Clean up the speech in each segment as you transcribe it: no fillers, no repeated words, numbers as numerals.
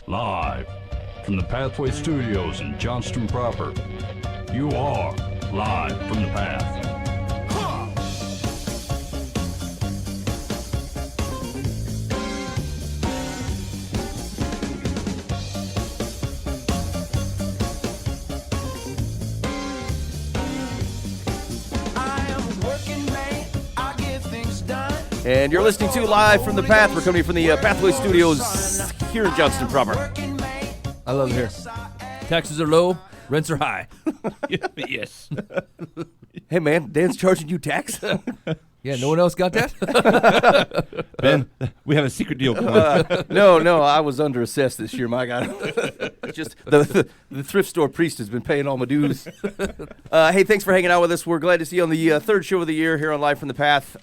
Live from the Pathway Studios in Johnston proper. You are live from the path. And you're listening to Live from the Path. We're coming from the Pathway Studios here in Johnston proper. I love it here. Taxes are low, rents are high. Yes. Hey, man, Dan's charging you tax? Yeah, no one else got that? Ben, we have a secret deal going. No, I was underassessed this year, my God. Just the thrift store priest has been paying all my dues. Hey, thanks for hanging out with us. We're glad to see you on the third show of the year here on Live from the Path.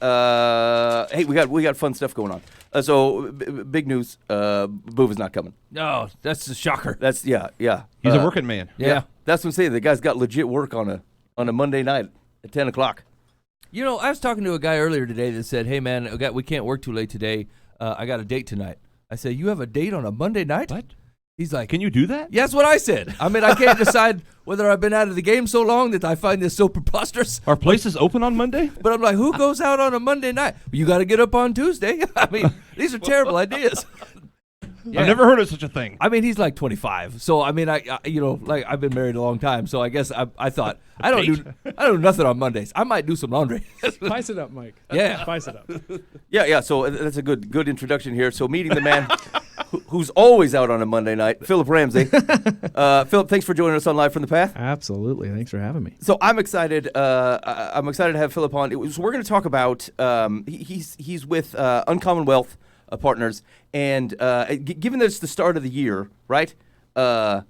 Hey, we got fun stuff going on. So big news, Boov is not coming. No, that's a shocker. That's yeah. He's a working man. Yeah. That's what I'm saying. The guy's got legit work on a Monday night at 10 o'clock. You know, I was talking to a guy earlier today that said, hey, man, we can't work too late today. I got a date tonight. I said, you have a date on a Monday night? What? He's like, Can you do that? yeah, that's what I said. I mean, I can't decide whether I've been out of the game so long that I find this so preposterous. Are places open on Monday? But I'm like, who goes out on a Monday night? You got to get up on Tuesday. I mean, these are terrible ideas. Yeah. I've never heard of such a thing. I mean, he's like 25, so I mean, I like I've been married a long time, so I guess I thought I don't do nothing on Mondays. I might do some laundry. Spice it up, Mike. Yeah. Spice it up. Yeah. So that's a good introduction here. So meeting the man who's always out on a Monday night, Phillip Ramsey. Phillip, thanks for joining us on Live from the Path. Absolutely. Thanks for having me. So I'm excited. I'm excited to have Phillip on. So we're going to talk about. He's with Uncommon Wealth Partners, and given that it's the start of the year, right? All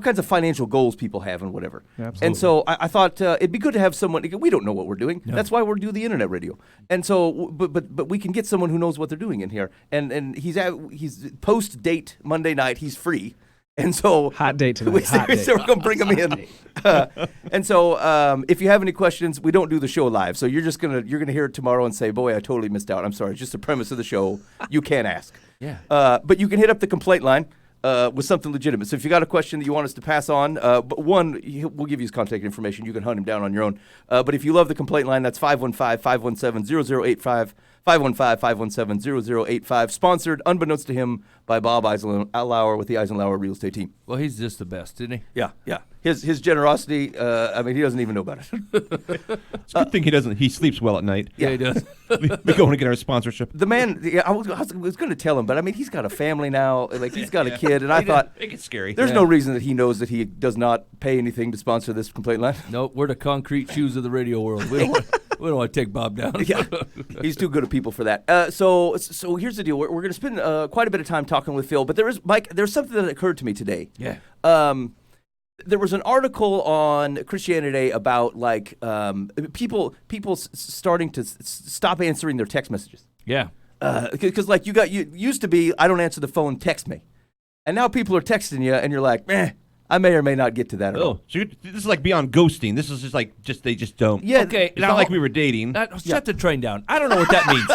kinds of financial goals people have and whatever. Absolutely. And so I thought it'd be good to have someone. We don't know what we're doing. No. That's why we're doing the internet radio. And so, but we can get someone who knows what they're doing in here. And he's post date Monday night. He's free. And so Hot date tonight. Hot date. we're gonna bring him in. And so if you have any questions, we don't do the show live. So you're gonna hear it tomorrow and say, "Boy, I totally missed out. I'm sorry. It's just the premise of the show. You can't ask." Yeah. But you can hit up the complaint line with something legitimate. So if you got a question that you want us to pass on, but we'll give you his contact information. You can hunt him down on your own. But if you love the complaint line, that's 515-517-0085. 515-517-0085. Sponsored, unbeknownst to him, by Bob Eisenhower with the Eisenhower Real Estate Team. Well, he's just the best, isn't he? Yeah. His generosity, I mean, he doesn't even know about it. It's a good thing he doesn't. He sleeps well at night. Yeah, he does. we go and get our sponsorship. The man, I was going to tell him, but I mean, he's got a family now. Like, he's got a kid, and I thought, It gets scary. there's no reason that he knows that he does not pay anything to sponsor this complaint line. Nope, we're the concrete shoes of the radio world. We don't want to take Bob down. Yeah, he's too good of people for that. So here's the deal. We're going to spend quite a bit of time talking with Phil, but there's something that occurred to me today. Yeah. There was an article on Christianity Today about like people starting to stop answering their text messages. Yeah. Because like you used to be, I don't answer the phone, text me, and now people are texting you, and you're like, I may or may not get to that at all. So this is like beyond ghosting. This is just like they just don't. Yeah. Okay. It's not like we were dating. Shut the train down. I don't know what that means.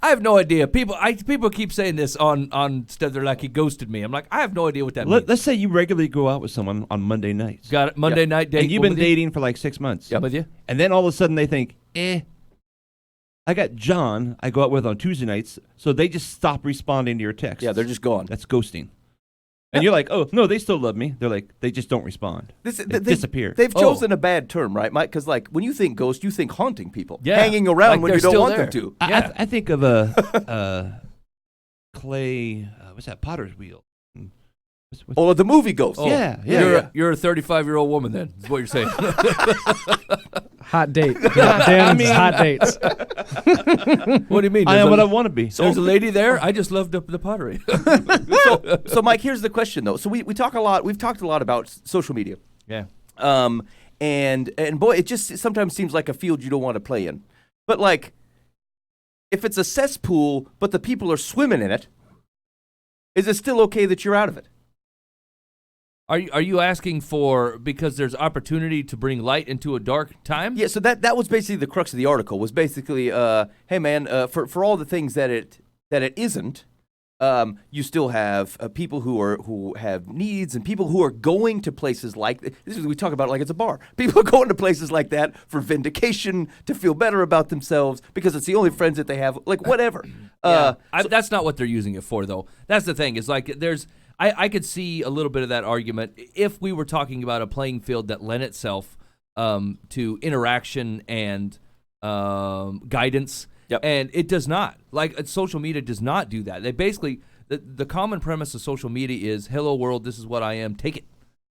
I have no idea. People keep saying this on stuff. They're like, he ghosted me. I'm like, I have no idea what that means. Let's say you regularly go out with someone on Monday nights. Got it. Monday night date. And you've been dating for like 6 months. I'm with you. And then all of a sudden they think, I got John I go out with on Tuesday nights, so they just stop responding to your texts. Yeah, they're just gone. That's ghosting. And you're like, oh, no, they still love me. They're like, they just don't respond. They disappear. They've chosen a bad term, right, Mike? Because like when you think ghost, you think haunting people, Yeah. hanging around Like when they're you don't still want there. them to. Yeah. I think of a clay, what's that, potter's wheel. Oh, the movie Ghost. Oh, Yeah. You're a 35-year-old woman then, is what you're saying. Hot date. Dan's hot dates. What do you mean? I am what I want to be. There's a lady there. I just love the pottery. So Mike, here's the question though. So we talk a lot. We've talked a lot about social media. Yeah. And boy, it just sometimes seems like a field you don't want to play in. But like, if it's a cesspool, but the people are swimming in it, is it still okay that you're out of it? Are you asking for because there's opportunity to bring light into a dark time? Yeah. So that was basically the crux of the article. Was basically, hey man, for all the things that it isn't, You still have people who have needs and people who are going to places like this. We talk about it like it's a bar. People are going to places like that for vindication, to feel better about themselves because it's the only friends that they have. Like whatever. That's not what they're using it for, though. That's the thing. Is like I could see a little bit of that argument if we were talking about a playing field that lent itself to interaction and guidance. Yep. And it does not. Like, social media does not do that. They basically, the common premise of social media is, hello world, this is what I am, take it.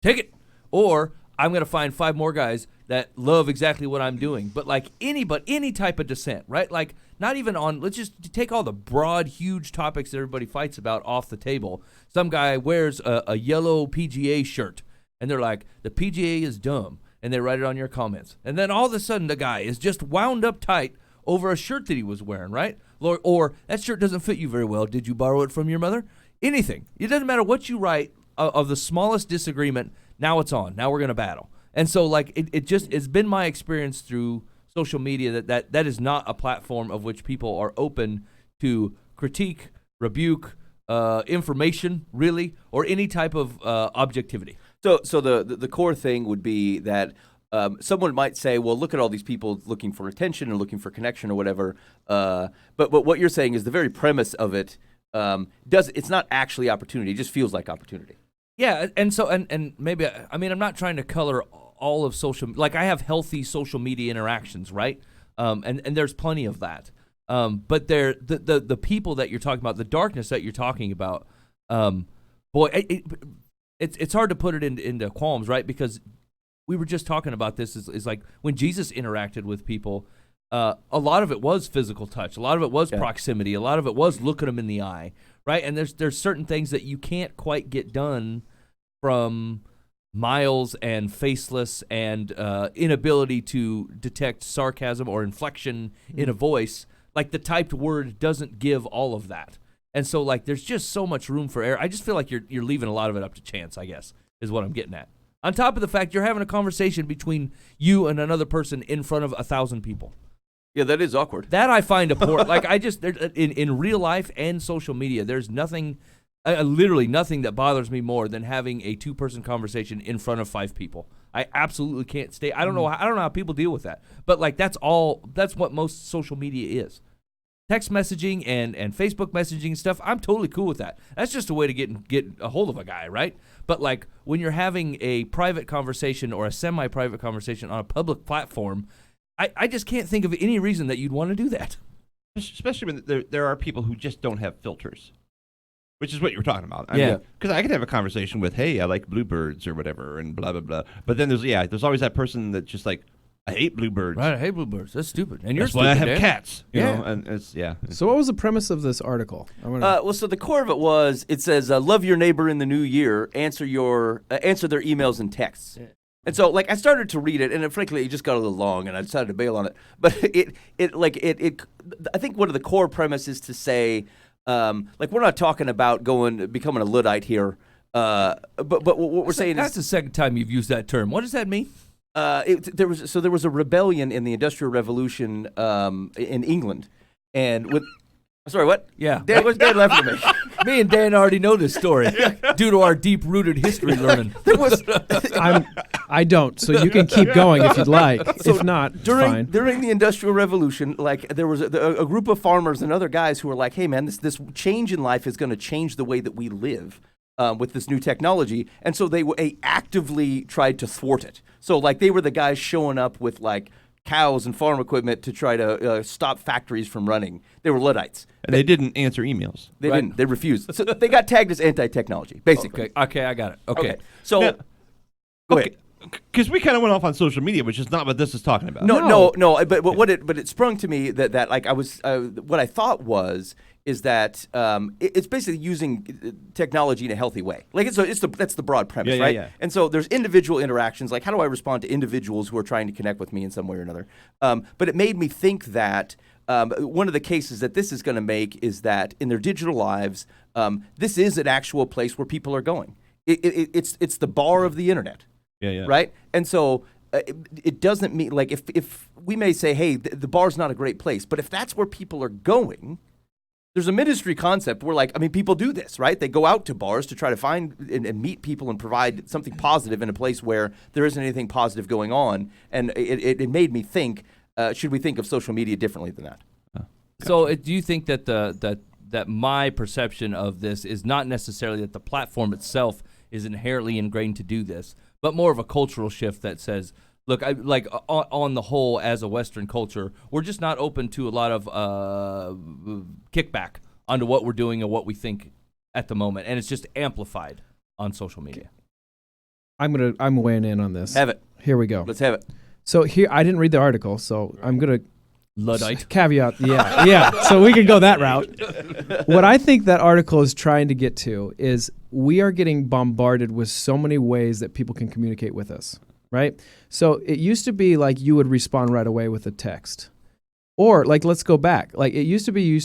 Take it. Or, I'm going to find 5 more guys that love exactly what I'm doing. But like any type of dissent, right? Like, not even on, let's just take all the broad, huge topics that everybody fights about off the table. Some guy wears a yellow PGA shirt, and they're like, the PGA is dumb. And they write it on your comments. And then all of a sudden, the guy is just wound up tight over a shirt that he was wearing, right? Or that shirt doesn't fit you very well. Did you borrow it from your mother? Anything. It doesn't matter what you write of the smallest disagreement. Now it's on. Now we're going to battle. And so, like, it's been my experience through social media that is not a platform of which people are open to critique, rebuke, information, really, or any type of objectivity. So the core thing would be that someone might say, well, look at all these people looking for attention and looking for connection or whatever. But what you're saying is the very premise of it it's not actually opportunity. It just feels like opportunity. Yeah, and so and maybe I mean I'm not trying to color all of social, like I have healthy social media interactions, right? And there's plenty of that. But the people that you're talking about, the darkness that you're talking about, it's hard to put it into qualms, right? Because we were just talking about this is like when Jesus interacted with people, a lot of it was physical touch, a lot of it was proximity, a lot of it was looking them in the eye, right? And there's certain things that you can't quite get done from miles and faceless and inability to detect sarcasm or inflection in a voice. Like the typed word doesn't give all of that. And so like there's just so much room for error. I just feel like you're leaving a lot of it up to chance, I guess, is what I'm getting at. On top of the fact you're having a conversation between you and another person in front of 1,000 people. Yeah, that is awkward. That I find abhorrent. Like I just in real life and social media, there's nothing, literally nothing that bothers me more than having a 2-person conversation in front of 5 people. I absolutely can't stay. I don't know how people deal with that. But like that's what most social media is. Text messaging and Facebook messaging and stuff, I'm totally cool with that. That's just a way to get a hold of a guy, right? But like when you're having a private conversation or a semi-private conversation on a public platform, I just can't think of any reason that you'd want to do that. Especially when there are people who just don't have filters, which is what you were talking about. Yeah. Because I could have a conversation with, hey, I like bluebirds or whatever, and blah, blah, blah. But then there's always that person that's just like, I hate bluebirds. Right, I hate bluebirds. That's stupid. And you're That's stupid, why I have Dan. cats. You Yeah. know, and it's. So what was the premise of this article? Well, so the core of it was, it says, love your neighbor in the new year, answer their emails and texts. Yeah. And so, like, I started to read it, and frankly, it just got a little long, and I decided to bail on it. But I think one of the core premises is to say, like, we're not talking about becoming a Luddite here. But what we're saying that's is the second time you've used that term. What does that mean? there was a rebellion in the Industrial Revolution in England, and with. Sorry, what? Yeah. Dan left for me. Me and Dan already know this story due to our deep-rooted history learning. I don't, so you can keep going if you'd like. So if not, it's fine. During the Industrial Revolution, like there was a group of farmers and other guys who were like, "Hey, man, this change in life is going to change the way that we live with this new technology," and so they actively tried to thwart it. So, like, they were the guys showing up with like cows and farm equipment to try to stop factories from running. They were Luddites. And they didn't answer emails. They didn't. They refused. So they got tagged as anti-technology, basically. Okay, I got it. Okay. So, Now, go ahead. Because we kind of went off on social media, which is not what this is talking about. No. But it sprung to me that like I was what I thought is that it's basically using technology in a healthy way. Like that's the broad premise, right? Yeah. And so there's individual interactions. Like, how do I respond to individuals who are trying to connect with me in some way or another? But it made me think that one of the cases that this is going to make is that in their digital lives, this is an actual place where people are going. It's the bar of the internet. Yeah. Right? And so it doesn't mean, like, if we may say, hey, the bar's not a great place, but if that's where people are going, there's a ministry concept where, like, I mean, people do this, right? They go out to bars to try to find and meet people and provide something positive in a place where there isn't anything positive going on. And it made me think, should we think of social media differently than that? So do you think that that my perception of this is not necessarily that the platform itself is inherently ingrained to do this, but more of a cultural shift that says, look, on the whole, as a Western culture, we're just not open to a lot of kickback onto what we're doing and what we think at the moment, and it's just amplified on social media. I'm weighing in on this. Have it. Here we go. Let's have it. So here, I didn't read the article, so I'm gonna Luddite. caveat. Yeah. So we can go that route. What I think that article is trying to get to is we are getting bombarded with so many ways that people can communicate with us. Right? So it used to be like you would respond right away with a text. Or like, let's go back. Like it used to be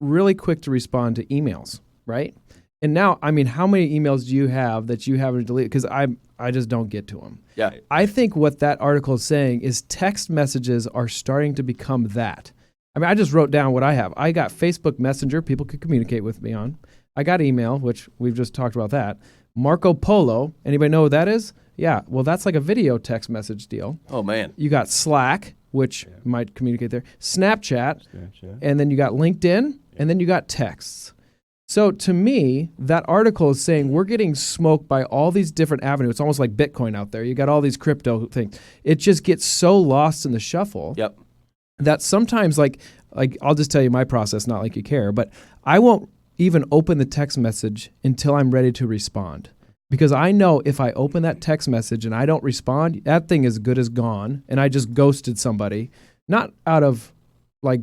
really quick to respond to emails, right? And now, I mean, how many emails do you have that you haven't deleted? Because I just don't get to them. Yeah. I think what that article is saying is text messages are starting to become that. I mean, I just wrote down what I have. I got Facebook Messenger, people could communicate with me on. I got email, which we've just talked about that. Marco Polo, anybody know what that is? Yeah, well, that's like a video text message deal. Oh, man. You got Slack, which might communicate there, Snapchat, and then you got LinkedIn, and then you got texts. So to me, that article is saying we're getting smoked by all these different avenues. It's almost like Bitcoin out there. You got all these crypto things. It just gets so lost in the shuffle that sometimes, like I'll just tell you my process, not like you care, but I won't even open the text message until I'm ready to respond. Because I know if I open that text message and I don't respond, that thing is good as gone, and I just ghosted somebody. Not out of, like,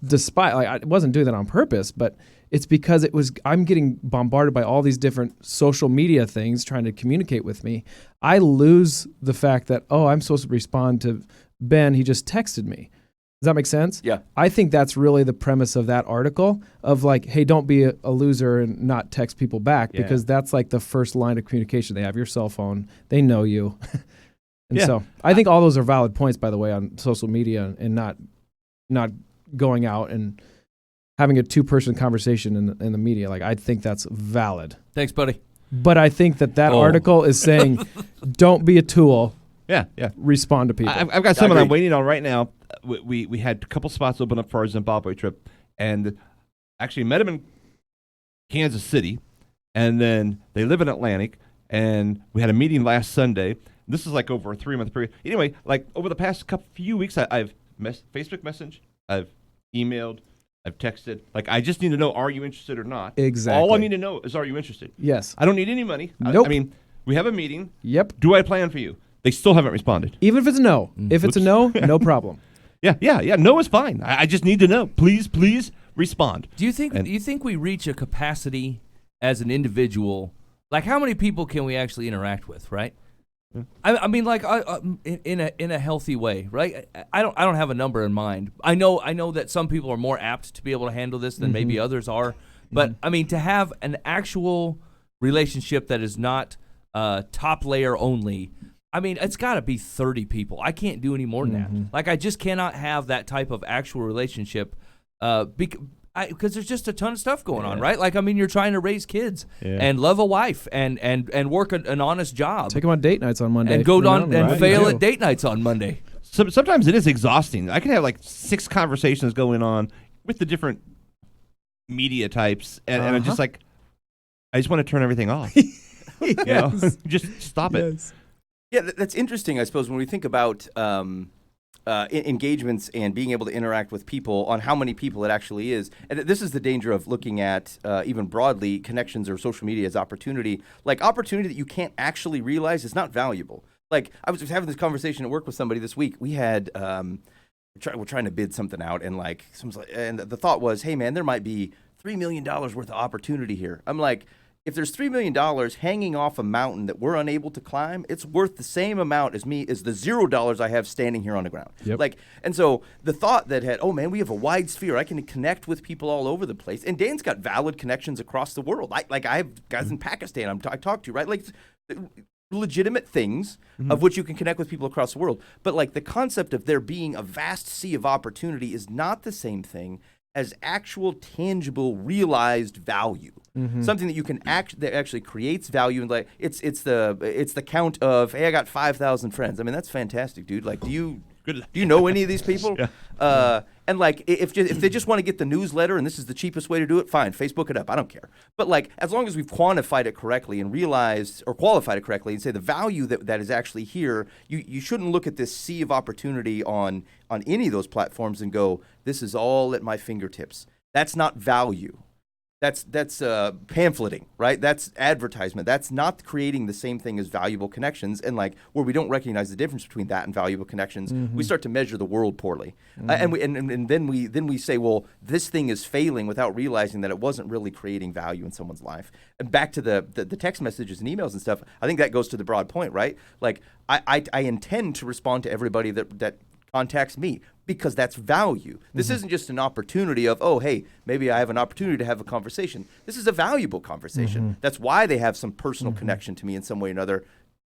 despite, like, I wasn't doing that on purpose, but it's because I'm getting bombarded by all these different social media things trying to communicate with me. I lose the fact that, I'm supposed to respond to Ben, he just texted me. Does that make sense? Yeah. I think that's really the premise of that article of like, hey, don't be a loser and not text people back because that's like the first line of communication. They have your cell phone. They know you. And so I think all those are valid points, by the way, on social media and not going out and having a two-person conversation in the media. Like, I think that's valid. Thanks, buddy. But I think that article is saying don't be a tool. Yeah. Respond to people. I've got someone I'm waiting on right now. We had a couple spots open up for our Zimbabwe trip, and actually met him in Kansas City, and then they live in Atlantic, and we had a meeting last Sunday. This is like over a 3-month period. Anyway, like over the past few weeks, I've Facebook messaged, I've emailed, I've texted. Like, I just need to know, are you interested or not? Exactly. All I need to know is, are you interested? Yes. I don't need any money. Nope. I mean, we have a meeting. Yep. Do I plan for you? They still haven't responded. Even if it's a no. If it's a no, no problem. Yeah. No is fine. I just need to know. Please respond. Do you think we reach a capacity as an individual? Like, how many people can we actually interact with? Right. I mean, like, in a healthy way, right? I don't have a number in mind. I know that some people are more apt to be able to handle this than maybe others are. But I mean, to have an actual relationship that is not top layer only. I mean, it's got to be 30 people. I can't do any more than that. Like, I just cannot have that type of actual relationship because there's just a ton of stuff going on, right? Like, I mean, you're trying to raise kids and love a wife and work an honest job. Take them on date nights on Monday. And go on and fail at date nights on Monday. Sometimes it is exhausting. I can have like 6 conversations going on with the different media types, and I'm just like, I just want to turn everything off. You know? Just stop it. Yeah, that's interesting, I suppose, when we think about engagements and being able to interact with people on how many people it actually is. And this is the danger of looking at, even broadly, connections or social media as opportunity. Like, opportunity that you can't actually realize is not valuable. Like, I was just having this conversation at work with somebody this week. We had, we're trying to bid something out, and and the thought was, hey, man, there might be $3 million worth of opportunity here. I'm like, if there's $3 million hanging off a mountain that we're unable to climb, it's worth the same amount as the $0 I have standing here on the ground. Yep. Like, and so the thought that had, oh man, we have a wide sphere. I can connect with people all over the place. And Dan's got valid connections across the world. I have guys in Pakistan I talk to, right? Like, legitimate things of which you can connect with people across the world. But like, the concept of there being a vast sea of opportunity is not the same thing as actual, tangible, realized value. Something that you can that actually creates value, and like it's the count of, hey, I got 5,000 friends. I mean, that's fantastic, dude. Like, do you know any of these people? And like, if they just want to get the newsletter and this is the cheapest way to do it, fine, Facebook it up. I don't care. But like, as long as we've quantified it correctly and realized or qualified it correctly and say the value that is actually here, you shouldn't look at this sea of opportunity on any of those platforms and go, this is all at my fingertips. That's not value. That's pamphleting, right? That's advertisement. That's not creating the same thing as valuable connections. And like, where we don't recognize the difference between that and valuable connections, we start to measure the world poorly, and then we say, well, this thing is failing without realizing that it wasn't really creating value in someone's life. And back to the text messages and emails and stuff, I think that goes to the broad point, right? Like, I intend to respond to everybody that contacts me, because that's value. This isn't just an opportunity of, oh, hey, maybe I have an opportunity to have a conversation. This is a valuable conversation. That's why they have some personal connection to me in some way or another,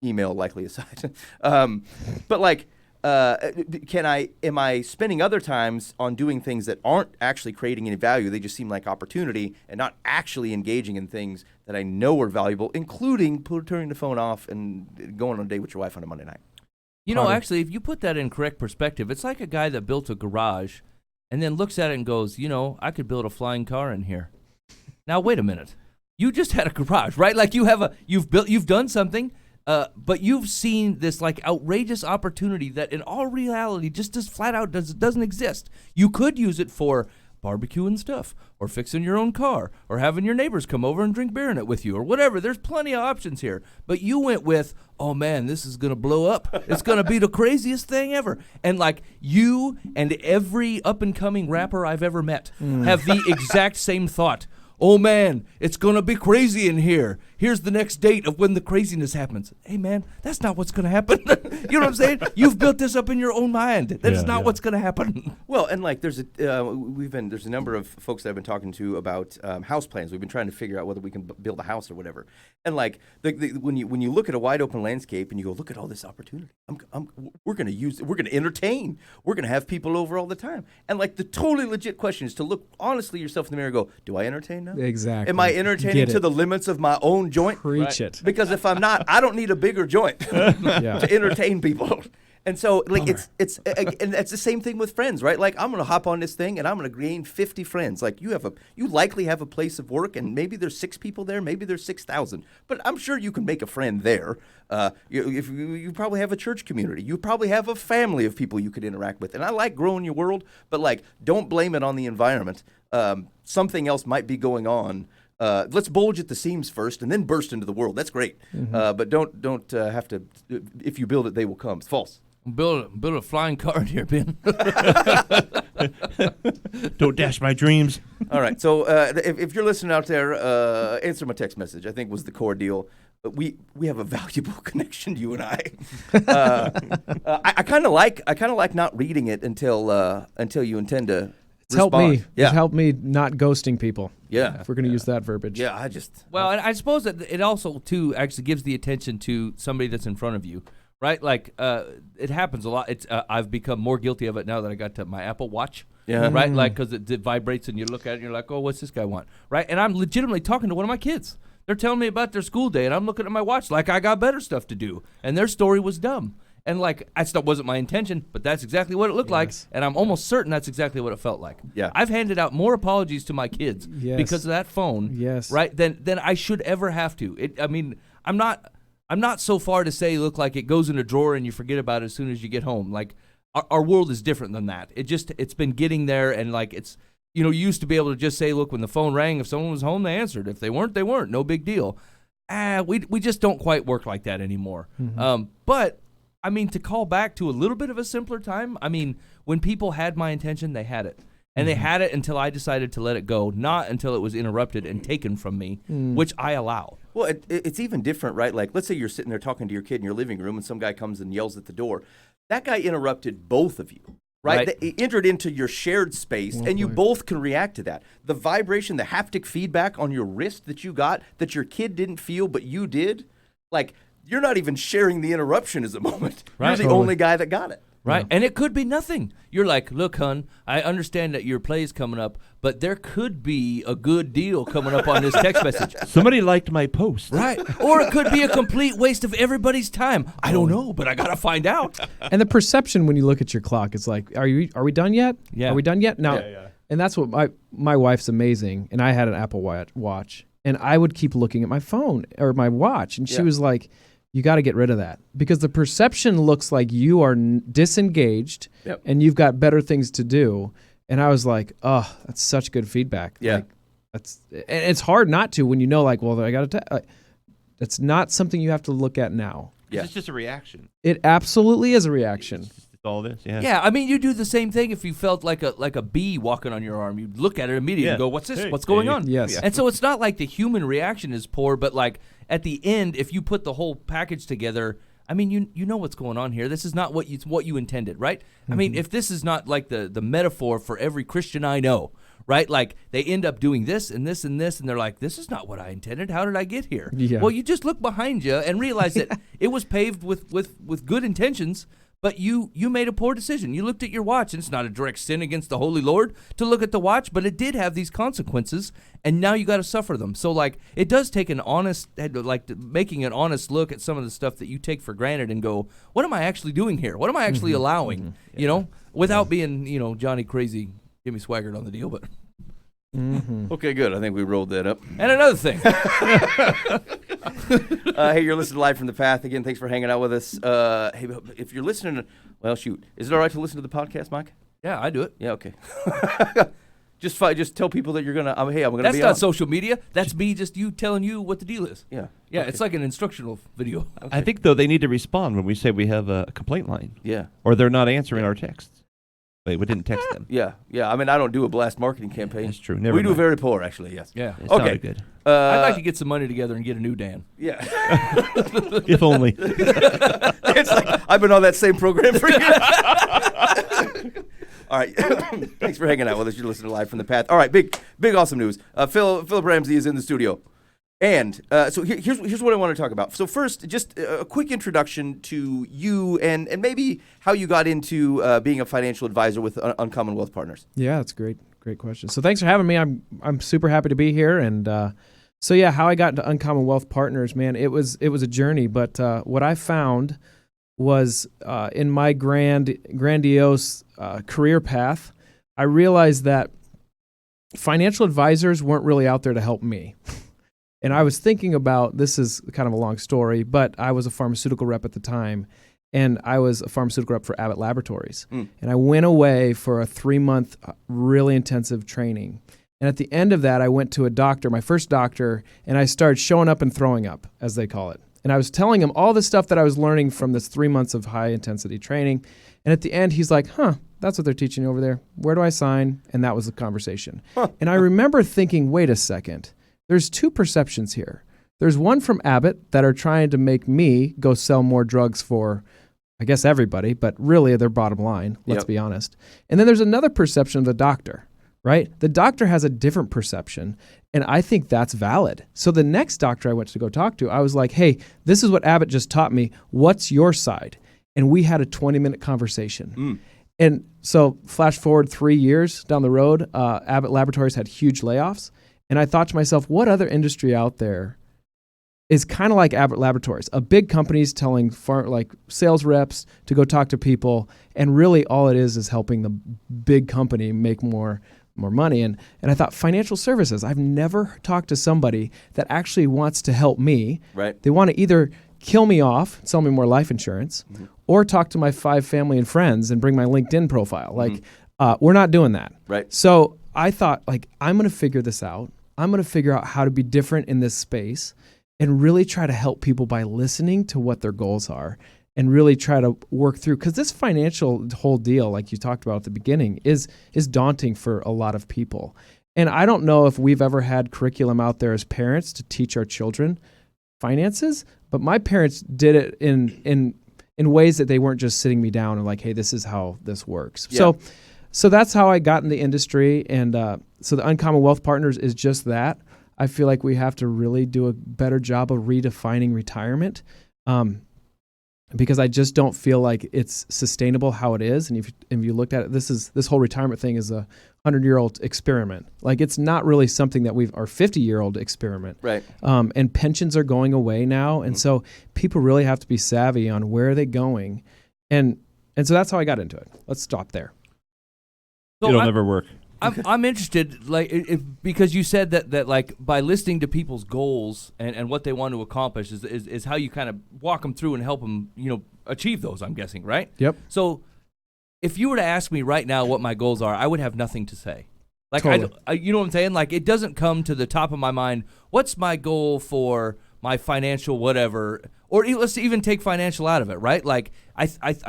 email likely aside. But like, am I spending other times on doing things that aren't actually creating any value? They just seem like opportunity and not actually engaging in things that I know are valuable, including turning the phone off and going on a date with your wife on a Monday night. You know, actually, if you put that in correct perspective, it's like a guy that built a garage and then looks at it and goes, you know, I could build a flying car in here. Now, wait a minute. You just had a garage, right? Like, you've done something, but you've seen this like outrageous opportunity that in all reality just flat out doesn't exist. You could use it for barbecuing stuff, or fixing your own car, or having your neighbors come over and drink beer in it with you, or whatever. There's plenty of options here. But you went with, oh man, this is gonna blow up. It's gonna be the craziest thing ever. And like, you and every up and coming rapper I've ever met have the exact same thought. Oh man, it's gonna be crazy in here. Here's the next date of when the craziness happens. Hey man, that's not what's gonna happen. You know what I'm saying? You've built this up in your own mind. That is not what's gonna happen. Well, and like, there's a number of folks that I've been talking to about house plans. We've been trying to figure out whether we can build a house or whatever. And like, when you look at a wide open landscape and you go, look at all this opportunity. We're gonna entertain. We're gonna have people over all the time. And like, the totally legit question is to look honestly yourself in the mirror and go, do I entertain now? Exactly. Am I entertaining to the limits of my own joint? Preach it. Because if I'm not, I don't need a bigger joint to entertain people. And so, like, it's and it's the same thing with friends, right? Like, I'm gonna hop on this thing and I'm gonna gain 50 friends. Like, you likely have a place of work, and maybe there's 6 people there, maybe there's 6,000. But I'm sure you can make a friend there. If you probably have a church community, you probably have a family of people you could interact with. And I like growing your world, but like, don't blame it on the environment. Something else might be going on. Let's bulge at the seams first, and then burst into the world. That's great, but don't have to. If you build it, they will come. It's false. Build a flying car in here, Ben. Don't dash my dreams. All right. So if you're listening out there, answer my text message. I think was the core deal. We have a valuable connection, you and I. I kind of like not reading it until you intend to. It's helped me. Yeah. It's helped me not ghosting people. Yeah. If we're going to use that verbiage. Yeah, Well, and I suppose that it also, too, actually gives the attention to somebody that's in front of you, right? Like, it happens a lot. It's I've become more guilty of it now that I got to my Apple Watch. Yeah. Right? Like, because it vibrates and you look at it and you're like, oh, what's this guy want? Right? And I'm legitimately talking to one of my kids. They're telling me about their school day, and I'm looking at my watch like I got better stuff to do. And their story was dumb. And like, that wasn't my intention, but that's exactly what it looked like, and I'm almost certain that's exactly what it felt like. Yeah. I've handed out more apologies to my kids because of that phone, right, than I should ever have to. I'm not so far to say, look, like, it goes in a drawer and you forget about it as soon as you get home. Like, our world is different than that. It's been getting there, and like, it's, you used to be able to just say, look, when the phone rang, if someone was home, they answered. If they weren't, they weren't. No big deal. We just don't quite work like that anymore. But I mean, to call back to a little bit of a simpler time, I mean, when people had my attention, they had it. And they had it until I decided to let it go, not until it was interrupted and taken from me, which I allow. Well, it's even different, right? Like, let's say you're sitting there talking to your kid in your living room and some guy comes and yells at the door. That guy interrupted both of you, right? They entered into your shared space, and you both can react to that. The vibration, the haptic feedback on your wrist that you got, that your kid didn't feel but you did, like, you're not even sharing the interruption as a moment. You're the only guy that got it. Right? And it could be nothing. You're like, look, hun, I understand that your play's coming up, but there could be a good deal coming up on this text message. Somebody liked my post. Right. Or it could be a complete waste of everybody's time. I don't know, but I got to find out. And the perception when you look at your clock, it's like, are we done yet? Yeah. Are we done yet? No. And that's what my wife's amazing. And I had an Apple Watch, and I would keep looking at my phone or my watch. And she was like, you got to get rid of that, because the perception looks like you are disengaged and you've got better things to do. And I was like, oh, that's such good feedback. Yeah. Like, and it's hard not to when you know, like, well, I got to it's not something you have to look at now. Yeah. It's just a reaction. It absolutely is a reaction. It's all this. Yeah. Yeah, I mean, you do the same thing if you felt like a bee walking on your arm. You'd look at it immediately and go, what's this? Hey. What's going on? Yes. And so it's not like the human reaction is poor, but like at the end, if you put the whole package together, I mean, you know what's going on here. This is not what you intended, right? I mean, if this is not like the metaphor for every Christian I know, right? Like they end up doing this and this and this, and they're like, this is not what I intended. How did I get here? Yeah. Well, you just look behind you and realize that it was paved with good intentions, but you made a poor decision. You looked at your watch, and it's not a direct sin against the Holy Lord to look at the watch, but it did have these consequences, and now you got to suffer them. So, like, it does take an honest, like, making an honest look at some of the stuff that you take for granted and go, what am I actually doing here? What am I actually allowing? You know, without being, Johnny crazy, Jimmy Swaggart on the deal, but. Okay, good. I think we rolled that up. And another thing. Hey, you're listening to Live from the Path. Again, thanks for hanging out with us. Hey, if you're listening, well, shoot. Is it all right to listen to the podcast, Mike? Yeah, I do it. Yeah, okay. Just tell people that you're going to, hey, I'm going to That's be not on. social media. That's me just you telling you what the deal is. Yeah. Yeah, Okay. it's like an instructional video. I think, though, they need to respond when we say we have a complaint line. Yeah. Or they're not answering our texts. Wait, we didn't text them. Yeah. I mean, I don't do a blast marketing campaign. That's true. Never We do mind. very poor, actually, yes. Yeah. It Okay. sounded good. I'd like to get some money together and get a new Dan. Yeah. If only. It's like, I've been on that same program for years. All right. Thanks for hanging out with us. You're listening to Live from the Path. All right, big awesome news. Phillip Ramsey is in the studio. And so here's what I want to talk about. So first, just a quick introduction to you and maybe how you got into being a financial advisor with Uncommon Wealth Partners. Yeah, that's great question. So thanks for having me. I'm super happy to be here. And so yeah, how I got into Uncommon Wealth Partners, man, it was a journey. But what I found was in my grandiose career path, I realized that financial advisors weren't really out there to help me. And I was thinking about, this is kind of a long story, but I was a pharmaceutical rep at the time, and I was a pharmaceutical rep for Abbott Laboratories. And I went away for a 3-month really intensive training. And at the end of that, I went to a doctor, my first doctor, and I started showing up and throwing up, as they call it. And I was telling him all the stuff that I was learning from this 3 months of high-intensity training. And at the end, he's like, that's what they're teaching over there. Where do I sign? And that was the conversation. And I remember thinking, wait a second. There's two perceptions here. There's one from Abbott that are trying to make me go sell more drugs for, I guess, everybody, but really their bottom line, let's be honest. And then there's another perception of the doctor, right? The doctor has a different perception, and I think that's valid. So the next doctor I went to go talk to, I was like, hey, this is what Abbott just taught me. What's your side? And we had a 20-minute conversation. And so flash forward 3 years down the road, Abbott Laboratories had huge layoffs. And I thought to myself, what other industry out there is kind of like Abbott Laboratories? A big company's telling sales reps to go talk to people, and really all it is helping the big company make more money. And I thought, financial services. I've never talked to somebody that actually wants to help me. Right. They want to either kill me off, sell me more life insurance, or talk to my 5 family and friends and bring my LinkedIn profile. We're not doing that. Right. So I thought, I'm going to figure this out. I'm going to figure out how to be different in this space and really try to help people by listening to what their goals are and really try to work through. Because this financial whole deal, like you talked about at the beginning, is daunting for a lot of people. And I don't know if we've ever had curriculum out there as parents to teach our children finances, but my parents did it in ways that they weren't just sitting me down and like, hey, this is how this works. Yeah. So that's how I got in the industry. And so the Uncommon Wealth Partners is just that. I feel like we have to really do a better job of redefining retirement. because I just don't feel like it's sustainable how it is. And if you looked at it, this whole retirement thing is a 100-year-old experiment. Like, it's not really something that our 50-year-old experiment. Right. And pensions are going away now. And so people really have to be savvy on where are they going. And so that's how I got into it. Let's stop there. So It'll never work. I'm interested, like, because you said that like by listening to people's goals and what they want to accomplish is how you kind of walk them through and help them, achieve those. I'm guessing, right? Yep. So, if you were to ask me right now what my goals are, I would have nothing to say. Like, Totally. you know what I'm saying? Like, it doesn't come to the top of my mind. What's my goal for my financial whatever? Or let's even take financial out of it, right? Like, I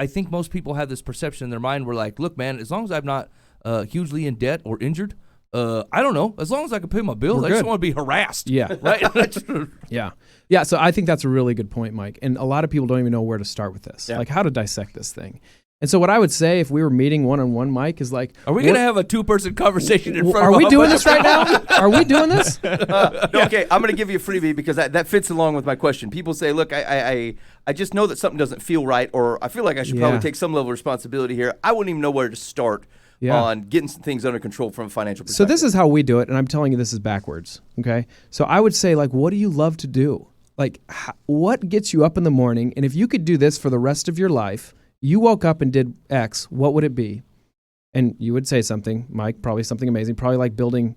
think most people have this perception in their mind where, like, look, man, as long as I'm not hugely in debt or injured, I don't know. As long as I can pay my bills, We're I just good. want to be harassed. Yeah. Right? Yeah. So I think that's a really good point, Mike. And a lot of people don't even know where to start with this, Yeah. like how to dissect this thing. And so what I would say if we were meeting one-on-one, Mike, is like, Are we going to have a two-person conversation in front are of we a doing bunch this of right now? Are we doing this? Okay, I'm going to give you a freebie because that fits along with my question. People say, look, I just know that something doesn't feel right, or I feel like I should probably Yeah. take some level of responsibility here. I wouldn't even know where to start Yeah. on getting some things under control from a financial perspective. So this is how we do it, and I'm telling you this is backwards, okay? So I would say, like, what do you love to do? Like, what gets you up in the morning? And if you could do this for the rest of your life, you woke up and did X, what would it be? And you would say something, Mike, probably something amazing, probably like building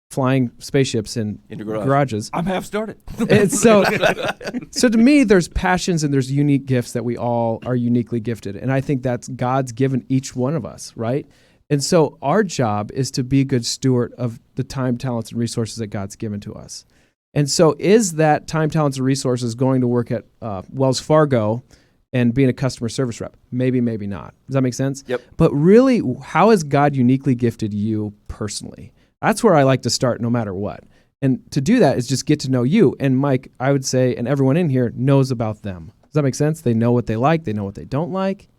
flying spaceships in garages. I'm half started. And so to me, there's passions and there's unique gifts that we all are uniquely gifted. And I think that's God's given each one of us, right? And so our job is to be a good steward of the time, talents, and resources that God's given to us. And so is that time, talents, and resources going to work at Wells Fargo and being a customer service rep? Maybe, maybe not. Does that make sense? Yep. But really, how has God uniquely gifted you personally? That's where I like to start no matter what. And to do that is just get to know you. And Mike, I would say, and everyone in here knows about them. Does that make sense? They know what they like. They know what they don't like.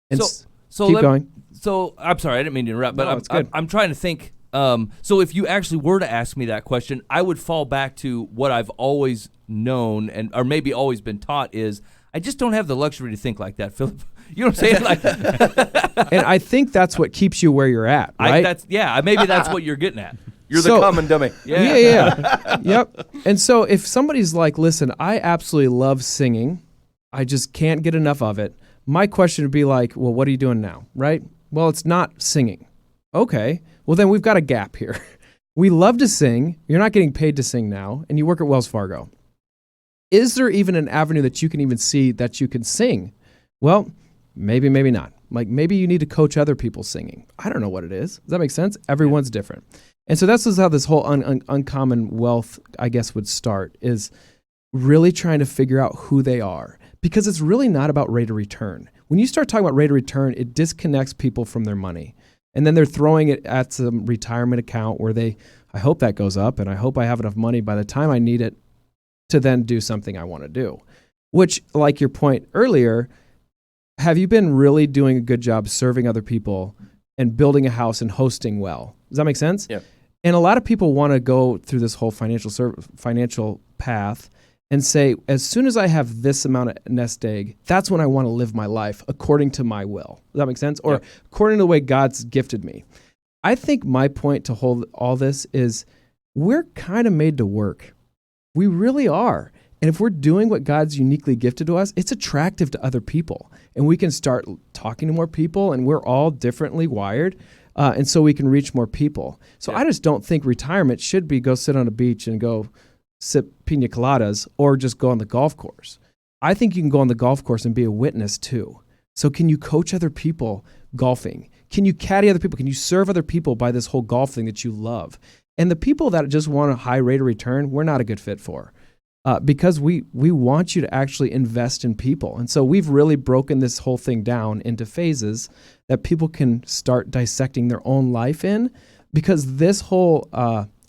And So keep going. So I'm sorry, I didn't mean to interrupt, but No, it's good. I'm trying to think. So if you actually were to ask me that question, I would fall back to what I've always known or maybe always been taught is I just don't have the luxury to think like that, Philip. You know what I'm saying? Like, And I think that's what keeps you where you're at, right? Maybe that's what you're getting at. You're So- the common dummy. Yeah. Yep. And so if somebody's like, listen, I absolutely love singing, I just can't get enough of it. My question would be like, well, what are you doing now? Right? Well, it's not singing. Okay. Well, then we've got a gap here. We love to sing. You're not getting paid to sing now, and you work at Wells Fargo. Is there even an avenue that you can even see that you can sing? Well, maybe, maybe not. Like maybe you need to coach other people singing. I don't know what it is. Does that make sense? Everyone's different. And so that's how this whole uncommon wealth, I guess, would start, is really trying to figure out who they are. Because it's really not about rate of return. When you start talking about rate of return, it disconnects people from their money. And then they're throwing it at some retirement account where I hope that goes up, and I hope I have enough money by the time I need it to then do something I want to do. Which, like your point earlier, have you been really doing a good job serving other people and building a house and hosting well? Does that make sense? Yeah. And a lot of people want to go through this whole financial path and say, as soon as I have this amount of nest egg, that's when I want to live my life according to my will. Does that make sense? Or according to the way God's gifted me. I think my point to hold all this is we're kind of made to work. We really are. And if we're doing what God's uniquely gifted to us, it's attractive to other people. And we can start talking to more people, and we're all differently wired. And so we can reach more people. So I just don't think retirement should be go sit on a beach and go sip pina coladas or just go on the golf course. I think you can go on the golf course and be a witness too. So can you coach other people golfing? Can you caddy other people? Can you serve other people by this whole golf thing that you love? And the people that just want a high rate of return, we're not a good fit for. Because we want you to actually invest in people. And so we've really broken this whole thing down into phases that people can start dissecting their own life in, because this whole,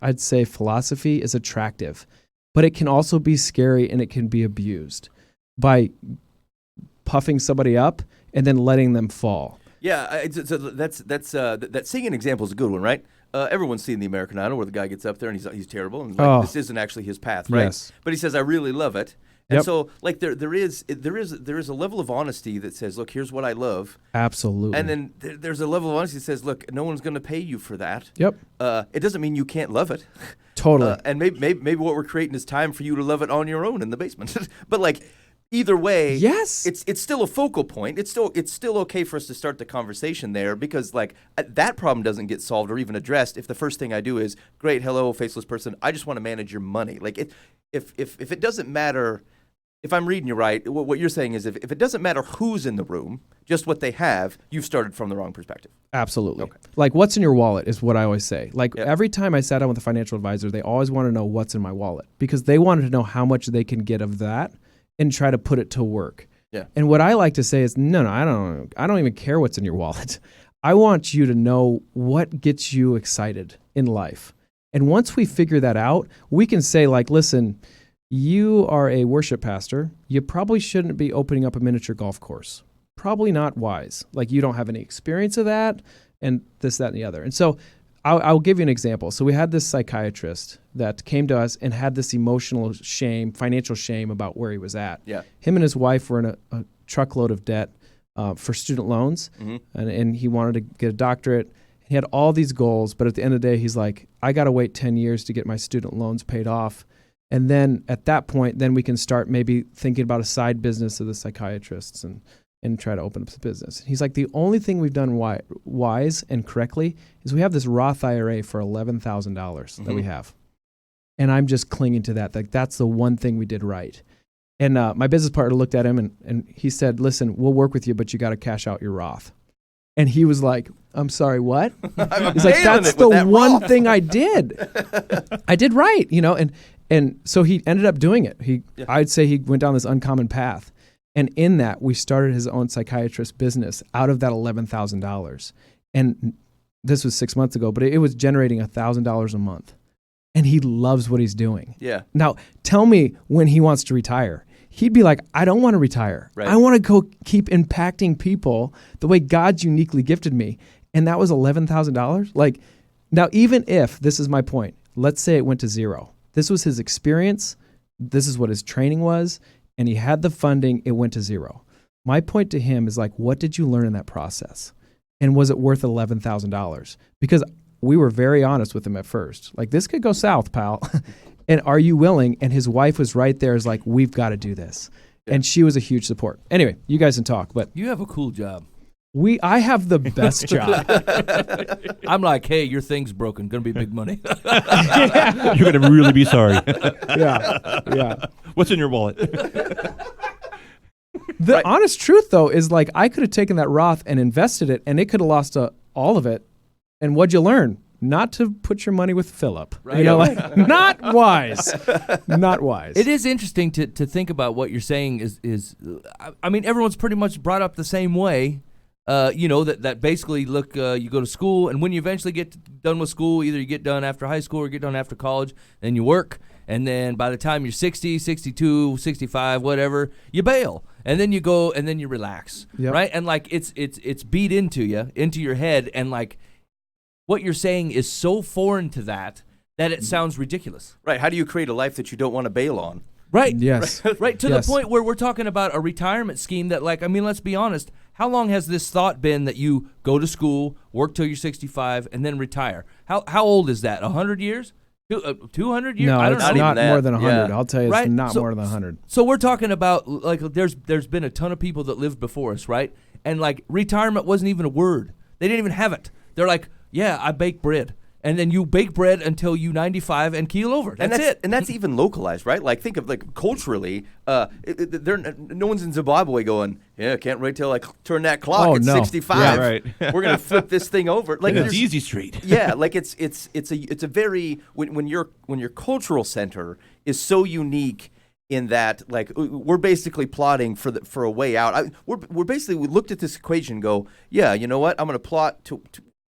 I'd say, philosophy is attractive, but it can also be scary and it can be abused by puffing somebody up and then letting them fall. Yeah, so that singing example is a good one, right? Everyone's seen the American Idol where the guy gets up there and he's terrible, and this isn't actually his path, right? Yes. But he says, "I really love it," And Yep. so, like, there is a level of honesty that says, look, here's what I love. Absolutely. And then there's a level of honesty that says, look, no one's going to pay you for that. Yep. It doesn't mean you can't love it. Totally. And maybe what we're creating is time for you to love it on your own in the basement. But like, either way, Yes. it's still a focal point. It's still okay for us to start the conversation there, because like that problem doesn't get solved or even addressed if the first thing I do is, great, hello, faceless person, I just want to manage your money. Like if it doesn't matter. If I'm reading you right, what you're saying is if it doesn't matter who's in the room, just what they have, you've started from the wrong perspective. Absolutely. Okay. Like, what's in your wallet is what I always say. Like, Yep. every time I sat down with a financial advisor, they always want to know what's in my wallet, because they wanted to know how much they can get of that and try to put it to work. Yeah. And what I like to say is, no, I don't even care what's in your wallet. I want you to know what gets you excited in life. And once we figure that out, we can say, like, listen, you are a worship pastor. You probably shouldn't be opening up a miniature golf course. Probably not wise. Like, you don't have any experience of that, and this, that, and the other. And so I'll give you an example. So we had this psychiatrist that came to us and had this emotional shame, financial shame about where he was at. Yeah. Him and his wife were in a truckload of debt for student loans, and he wanted to get a doctorate. He had all these goals, but at the end of the day, he's like, I got to wait 10 years to get my student loans paid off. And then at that point, then we can start maybe thinking about a side business of the psychiatrists and try to open up the business. He's like, the only thing we've done wise and correctly is we have this Roth IRA for $11,000 that we have. And I'm just clinging to that. Like, that's the one thing we did right. And my business partner looked at him and he said, listen, we'll work with you, but you got to cash out your Roth. And he was like, I'm sorry, what? He's like, that's the one thing I did. I did right, you know, and so he ended up doing it. I'd say he went down this uncommon path. And in that, we started his own psychiatrist business out of that $11,000. And this was 6 months ago, but it was generating $1,000 a month. And he loves what he's doing. Yeah. Now, tell me when he wants to retire. He'd be like, I don't want to retire. Right. I want to go keep impacting people the way God's uniquely gifted me. And that was $11,000. Like, now, even if, this is my point, let's say it went to zero. This was his experience. This is what his training was. And he had the funding. It went to zero. My point to him is like, what did you learn in that process? And was it worth $11,000? Because we were very honest with him at first. Like, this could go south, pal. And are you willing? And his wife was right there, is like, we've got to do this. Yeah. And she was a huge support. Anyway, you guys can talk, but You have a cool job. I have the best job. I'm like, hey, your thing's broken. Gonna be big money. You're going to really be sorry. Yeah. What's in your wallet? The honest truth, though, is like, I could have taken that Roth and invested it, and it could have lost all of it. And what'd you learn? Not to put your money with Phillip. Right. You know, like, not wise. Not wise. It is interesting to think about what you're saying is I mean, everyone's pretty much brought up the same way. You know, that basically, look, you go to school, and when you eventually get done with school, either you get done after high school or get done after college, then you work, and then by the time you're 60, 62, 65, whatever, you bail. And then you go, and then you relax, Yep. right? And, like, it's beat into your head, and, like, what you're saying is so foreign to that it sounds ridiculous. Right. How do you create a life that you don't want to bail on? Right. Yes. Right, to Yes. the point where we're talking about a retirement scheme that, like, I mean, let's be honest. How long has this thought been that you go to school, work till you're 65, and then retire? How old is that? 100 years? 200 years? No, I don't it's know. even not that. more than 100. Yeah. I'll tell you, it's Right? not So- more than 100. So we're talking about, like, there's been a ton of people that lived before us, right? And, like, retirement wasn't even a word. They didn't even have it. They're like, yeah, I bake bread. And then you bake bread until you 95 and keel over. That's it. And that's even localized, right? Like, think of, like, culturally, no one's in Zimbabwe going, yeah, can't wait till I turn that clock Oh, at no. 65. Yeah, right. We're gonna flip this thing over. Like, It's there's- easy street. yeah, like it's a very when your cultural center is so unique in that, like, we're basically plotting for a way out. We looked at this equation and go, yeah, you know what? I'm going to plot to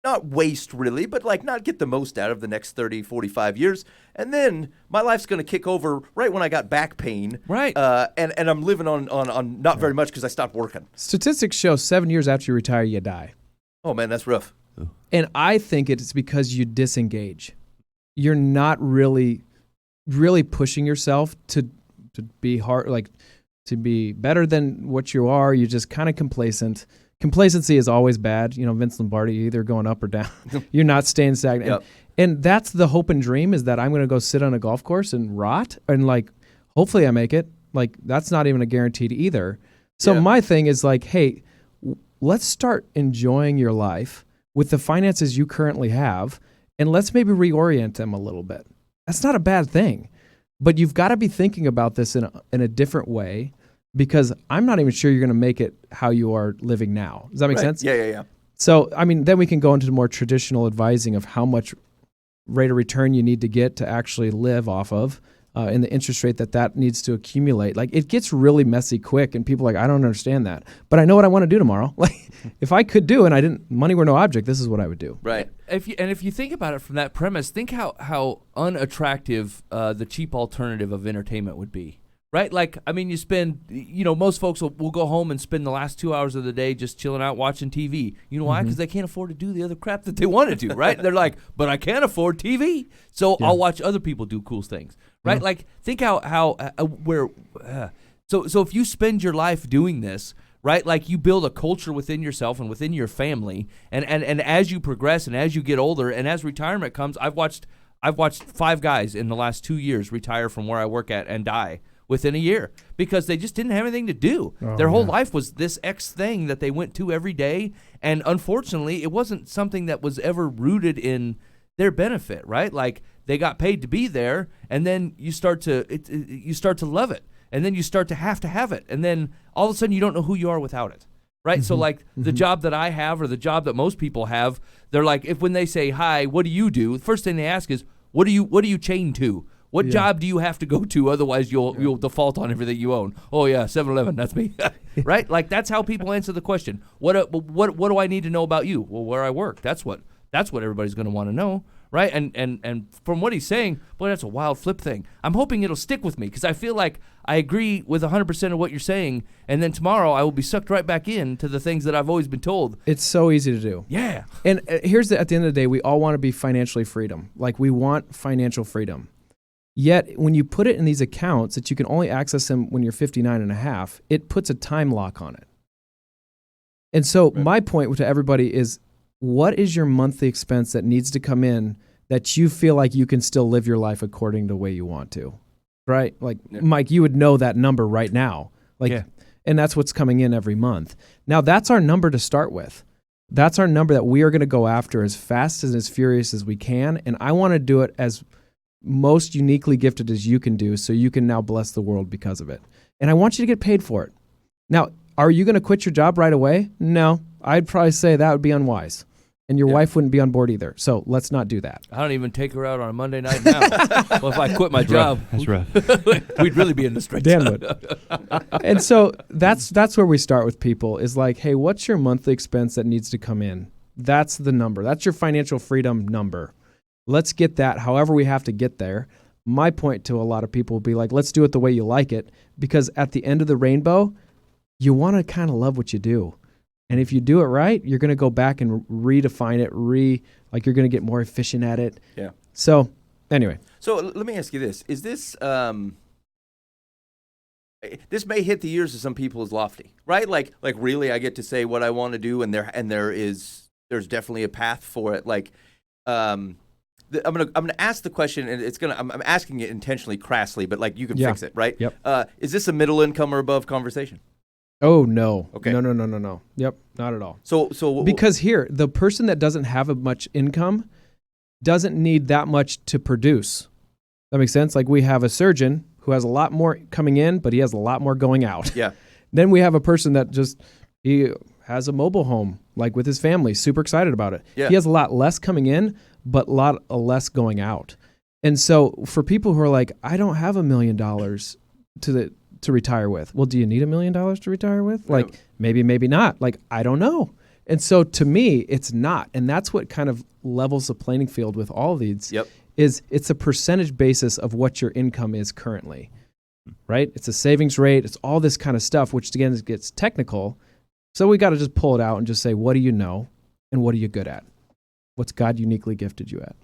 not waste really, but like not get the most out of the next 30, 45 years. And then my life's going to kick over right when I got back pain. Right. And I'm living on not very much because I stopped working. Statistics show 7 years after you retire, you die. Oh, man, that's rough. And I think it's because you disengage. You're not really pushing yourself to to be hard, like to be better than what you are. You're just kind of complacent. Complacency is always bad. You know, Vince Lombardi, you're either going up or down. You're not staying stagnant. Yep. And that's the hope and dream, is that I'm going to go sit on a golf course and rot, and like, hopefully I make it. Like, that's not even a guaranteed either. So Yeah. my thing is like, hey, let's start enjoying your life with the finances you currently have, and let's maybe reorient them a little bit. That's not a bad thing, but you've got to be thinking about this in a different way, because I'm not even sure you're going to make it how you are living now. Does that make Right. sense? Yeah. So, I mean, then we can go into the more traditional advising of how much rate of return you need to get to actually live off of, and the interest rate that needs to accumulate. Like, it gets really messy quick, and people are like, I don't understand that, but I know what I want to do tomorrow. Like, if I could do and I didn't, money were no object, this is what I would do. Right. If you think about it from that premise, think how unattractive the cheap alternative of entertainment would be. Right? Like, I mean, you spend, most folks will go home and spend the last 2 hours of the day just chilling out watching TV. You know why? Because they can't afford to do the other crap that they want to do, right? They're like, but I can't afford TV, so I'll watch other people do cool things, right? Like, think so if you spend your life doing this, right? Like, you build a culture within yourself and within your family, and as you progress and as you get older and as retirement comes, I've watched 5 guys in the last 2 years retire from where I work at and die within a year, because they just didn't have anything to do. Their whole life was this X thing that they went to every day, and unfortunately, it wasn't something that was ever rooted in their benefit, right? Like, they got paid to be there, and then you start to love it, and then you start to have it, and then all of a sudden you don't know who you are without it, right? So like the job that I have, or the job that most people have, they're like, when they say, hi, what do you do? The first thing they ask is, what are you chained to? What job do you have to go to? Otherwise, you'll default on everything you own. Oh yeah, 7-Eleven, that's me, right? Like, that's how people answer the question. What do I need to know about you? Well, where I work. That's what everybody's going to want to know, right? And from what he's saying, boy, that's a wild flip thing. I'm hoping it'll stick with me, because I feel like I agree with 100% of what you're saying, and then tomorrow I will be sucked right back into the things that I've always been told. It's so easy to do. Yeah. And at the end of the day, we all want to be financially freedom. Like, we want financial freedom. Yet, when you put it in these accounts that you can only access them when you're 59 and a half, it puts a time lock on it. And so my point to everybody is, what is your monthly expense that needs to come in that you feel like you can still live your life according to the way you want to, right? Like, Mike, you would know that number right now. Like, and that's what's coming in every month. Now, that's our number to start with. That's our number that we are going to go after as fast and as furious as we can. And I want to do it as most uniquely gifted as you can do, so you can now bless the world because of it. And I want you to get paid for it. Now, are you going to quit your job right away? No. I'd probably say that would be unwise. And your wife wouldn't be on board either. So let's not do that. I don't even take her out on a Monday night now. Well, if I quit my job, That's rough. we'd really be in the streets. Dan would. And so that's where we start with people, is like, hey, what's your monthly expense that needs to come in? That's the number. That's your financial freedom number. Let's get that however we have to get there. My point to a lot of people will be like, let's do it the way you like it, because at the end of the rainbow, you want to kind of love what you do. And if you do it right, you're going to go back and redefine it, you're going to get more efficient at it. Yeah. So anyway. So let me ask you this. Is this, this may hit the ears of some people as lofty, right? Like really I get to say what I want to do, and there's definitely a path for it. Like, I'm gonna ask the question, and I'm asking it intentionally crassly, but like, you can fix it, right? Yep. Is this a middle income or above conversation? Oh no. Okay. No. Yep, not at all. So because here, the person that doesn't have much income doesn't need that much to produce. That makes sense? Like, we have a surgeon who has a lot more coming in, but he has a lot more going out. Yeah. Then we have a person that he has a mobile home, like with his family, super excited about it. Yeah. He has a lot less coming in, but a lot less going out. And so for people who are like, I don't have $1 million to retire with. Well, do you need $1 million to retire with? Like, maybe not. Like, I don't know. And so to me, it's not. And that's what kind of levels the playing field with all of these. Yep. Is it's a percentage basis of what your income is currently, right? It's a savings rate. It's all this kind of stuff, which again gets technical. So we got to just pull it out and just say, what do you know and what are you good at? What's God uniquely gifted you at?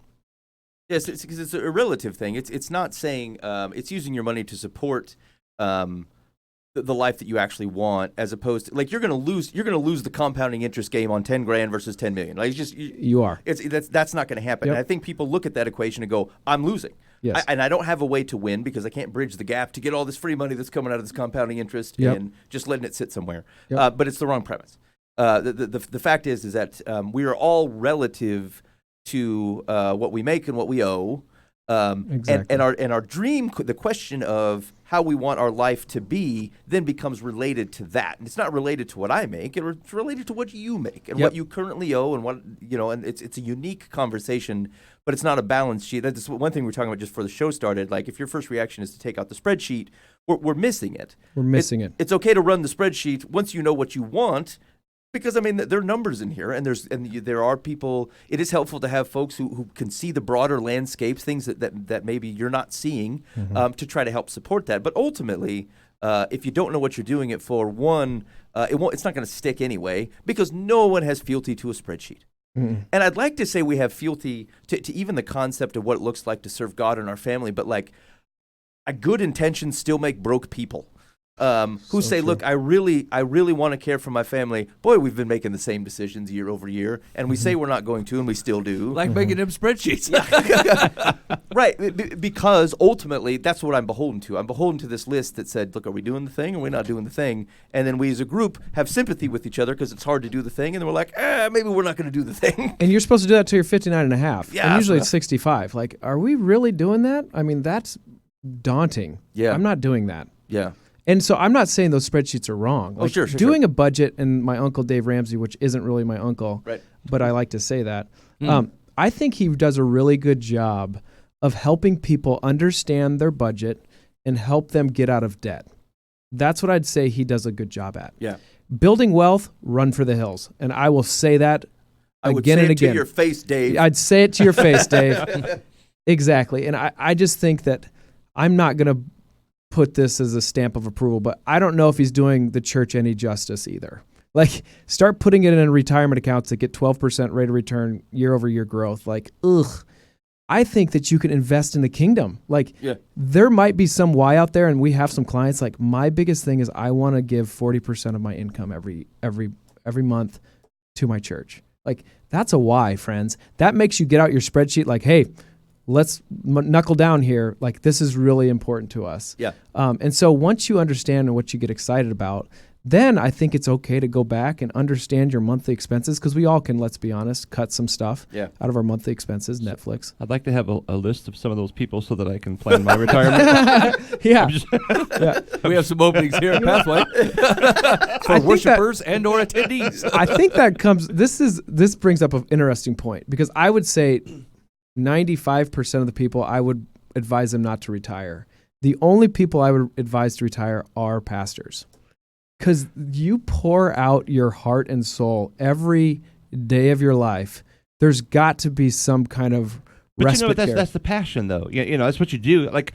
Yes, because it's a relative thing. It's not saying it's using your money to support the life that you actually want, as opposed to, like, you're gonna lose the compounding interest game on 10 grand versus 10 million. Like, it's just You are. That's not going to happen. Yep. And I think people look at that equation and go, I'm losing. Yes. And I don't have a way to win because I can't bridge the gap to get all this free money that's coming out of this compounding interest Yep. and just letting it sit somewhere. Yep. But it's the wrong premise. The fact is that we are all relative to what we make and what we owe. Exactly. And our dream, the question of how we want our life to be, then becomes related to that. And it's not related to what I make; it's related to what you make and Yep. what you currently owe, and what And it's a unique conversation, but it's not a balance sheet. That's one thing we're talking about just before the show started. Like, if your first reaction is to take out the spreadsheet, we're missing it. We're missing it. It's okay to run the spreadsheet once you know what you want. Because, I mean, there are numbers in here, and there are people. It is helpful to have folks who can see the broader landscapes, things that maybe you're not seeing, to try to help support that. But ultimately, if you don't know what you're doing it for, one, it's not going to stick anyway, because no one has fealty to a spreadsheet. And I'd like to say we have fealty to even the concept of what it looks like to serve God and our family, but, like, a good intentions still make broke people. Who say, look, I really want to care for my family. Boy, we've been making the same decisions year over year, and we say we're not going to, and we still do. Like making them spreadsheets. Right, because ultimately that's what I'm beholden to. I'm beholden to this list that said, look, are we doing the thing or are we not doing the thing? And then we as a group have sympathy with each other because it's hard to do the thing, and then we're like, maybe we're not going to do the thing. And you're supposed to do that till you're 59 and a half. Yeah. And usually it's 65. Like, are we really doing that? I mean, that's daunting. Yeah. I'm not doing that. Yeah. And so I'm not saying those spreadsheets are wrong. Like, sure. doing a budget, and my uncle Dave Ramsey, which isn't really my uncle, Right. but I like to say that, I think he does a really good job of helping people understand their budget and help them get out of debt. That's what I'd say he does a good job at. Yeah. Building wealth, run for the hills. And I will say that I would again say and it to again. your face, Dave. I'd say it to your face, Dave. Exactly. And I just think that I'm not going to put this as a stamp of approval, but I don't know if he's doing the church any justice either. Like, start putting it in retirement accounts that get 12% rate of return year over year growth. Like, I think that you can invest in the kingdom. Like, there might be some why out there, and we have some clients. Like, my biggest thing is I want to give 40% of my income every month to my church. Like, that's a why, friends. That makes you get out your spreadsheet like, hey, let's knuckle down here. Like, this is really important to us. Yeah. And so once you understand and what you get excited about, then I think it's okay to go back and understand your monthly expenses, because we all can, let's be honest, cut some stuff out of our monthly expenses, Netflix. I'd like to have a list of some of those people so that I can plan my retirement. Yeah. We have some openings here at Pathway for worshipers and or attendees. I think that comes, this brings up an interesting point, because I would say 95% of the people, I would advise them not to retire. The only people I would advise to retire are pastors, because you pour out your heart and soul every day of your life. There's got to be some kind of respite care. That's the passion, though. That's what you do. Like,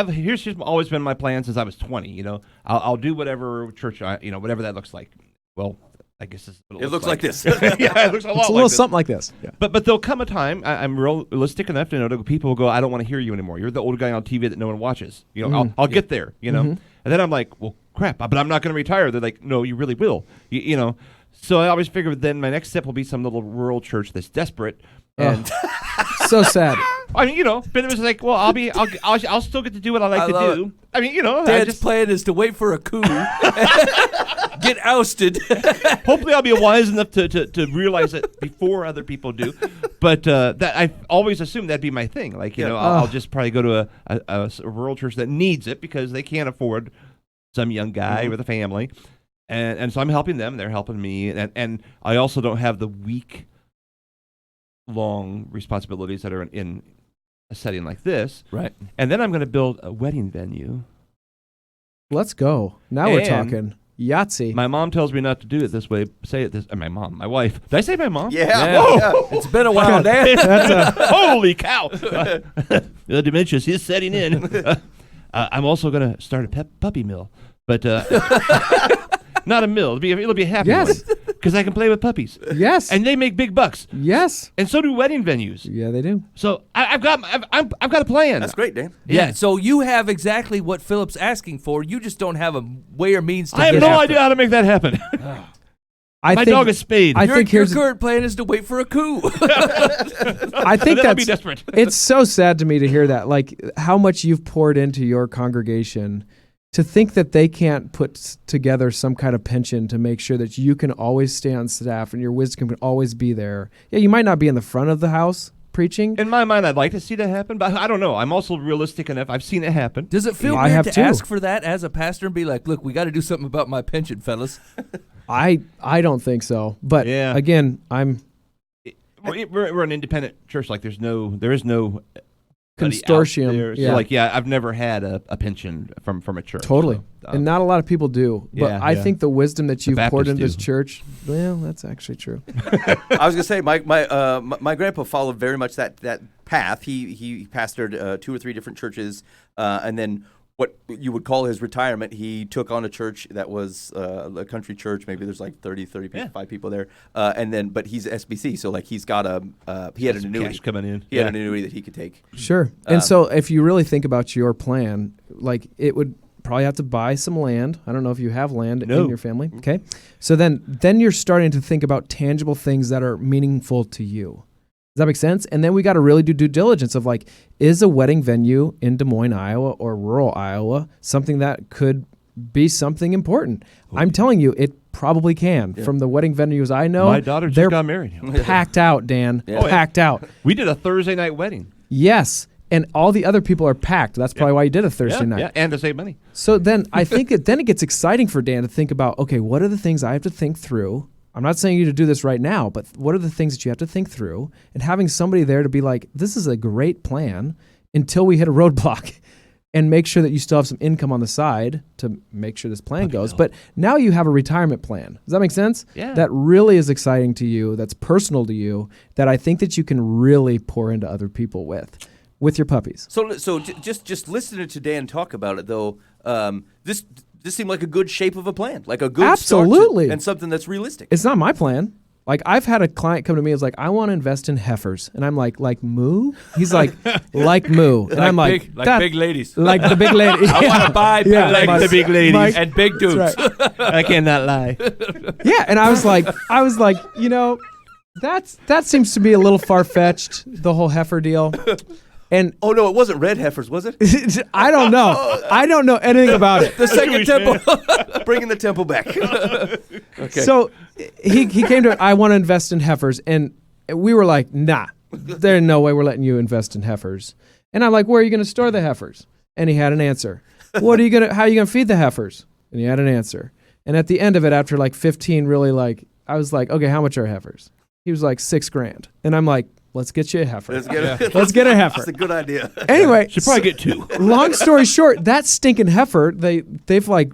here's just always been my plan since I was 20. I'll do whatever church whatever that looks like. Well, I guess it looks like this. Yeah, it looks a lot it's a little something like this. Yeah. But there'll come a time, I'm realistic enough to know that people will go, I don't want to hear you anymore. You're the old guy on TV that no one watches. I'll get there, And then I'm like, well, crap, but I'm not going to retire. They're like, no, you really will. So I always figured then my next step will be some little rural church that's desperate. And so sad. I mean, Ben was like, well, I'll still get to do what I like to do. I mean, Dad's plan is to wait for a coup, get ousted. Hopefully, I'll be wise enough to realize it before other people do. But that I always assumed that'd be my thing. Like, I'll just probably go to a rural church that needs it because they can't afford some young guy with a family, and so I'm helping them. They're helping me, and I also don't have the long responsibilities that are in a setting like this. Right. And then I'm going to build a wedding venue. Let's go. Now we're talking. Yahtzee. My mom tells me not to do it this way. Say it this. My wife. Did I say my mom? Yeah. Whoa. It's been a while, Dad. Holy cow. The dementia is setting in. I'm also going to start a puppy mill. But Not a mill. It'll be a happy Yes. one. Because I can play with puppies. Yes. And they make big bucks. Yes. And so do wedding venues. Yeah, they do. So I've got a plan. That's great, Dan. Yeah. So you have exactly what Philip's asking for. You just don't have a way or means to I have get no after idea it. how to make that happen. I My think, dog is spayed. I Your think here's current plan is to wait for a coup. I think Then I'll be that's desperate. it's so sad to me to hear that, like how much you've poured into your congregation, to think that they can't put together some kind of pension to make sure that you can always stay on staff and your wisdom can always be there. Yeah, you might not be in the front of the house preaching. In my mind, I'd like to see that happen, but I don't know. I'm also realistic enough. I've seen it happen. Does it feel I weird have to too. ask for that as a pastor and be like, look, we got to do something about my pension, fellas? I don't think so. But Yeah. again, We're an independent church. Like there is no Consortium, There. yeah. So like, I've never had a pension from a church. totally. So, And not a lot of people do. But Yeah, I yeah. think the wisdom that you've poured Baptists into this do. church, well, that's actually true. I was gonna say my grandpa followed very much that path. He pastored 2 or 3 different churches, and then what you would call his retirement, he took on a church that was a country church. Maybe there's like 35 people there, and then but he's SBC, so like he's got he had an annuity cash coming in. He had an annuity that he could take. Sure. And so if you really think about your plan, like it would probably have to buy some land. I don't know if you have land No. in your family. Okay. So then you're starting to think about tangible things that are meaningful to you. Does that make sense? And then we got to really do due diligence of like, is a wedding venue in Des Moines, Iowa or rural Iowa something that could be something important? I'm telling you, it probably can. From the wedding venues I know, My daughter just they're got married. packed out, Dan. Yeah. Packed out. We did a Thursday night wedding. Yes. And all the other people are packed. That's probably why you did a Thursday night. Yeah, and to save money. So then I think then it gets exciting for Dan to think about, okay, what are the things I have to think through? I'm not saying you to do this right now, but what are the things that you have to think through? And having somebody there to be like, this is a great plan until we hit a roadblock, and make sure that you still have some income on the side to make sure this plan goes. But now you have a retirement plan. Does that make sense? Yeah. That really is exciting to you, that's personal to you, that I think that you can really pour into other people with your puppies. So just listening to Dan talk about it though, this seemed like a good shape of a plan, like a good start Absolutely. and something that's realistic. It's not my plan. Like I've had a client come to me and is like, I want to invest in heifers, and I'm like moo? He's like moo, and I'm like, that- big ladies. like the big lady. I want to buy big Yeah, ladies like the big ladies. Mike- and big dudes. That's right. I cannot lie. Yeah, and I was like, you know, that seems to be a little far fetched, the whole heifer deal. And Oh no, it wasn't red heifers, was it? I don't know. I don't know anything about it. The second Jewish temple, bringing the temple back. Okay. So he came to, I want to invest in heifers, and we were like, nah, there's no way we're letting you invest in heifers. And I'm like, where are you going to store the heifers? And he had an answer. How are you going to feed the heifers? And he had an answer. And at the end of it, after like 15, really like, I was like, okay, how much are heifers? He was like $6,000. And I'm like, let's get you a heifer. Let's get Let's get a heifer. That's a good idea. Anyway, Should probably get 2. long story short, that stinking heifer, they've like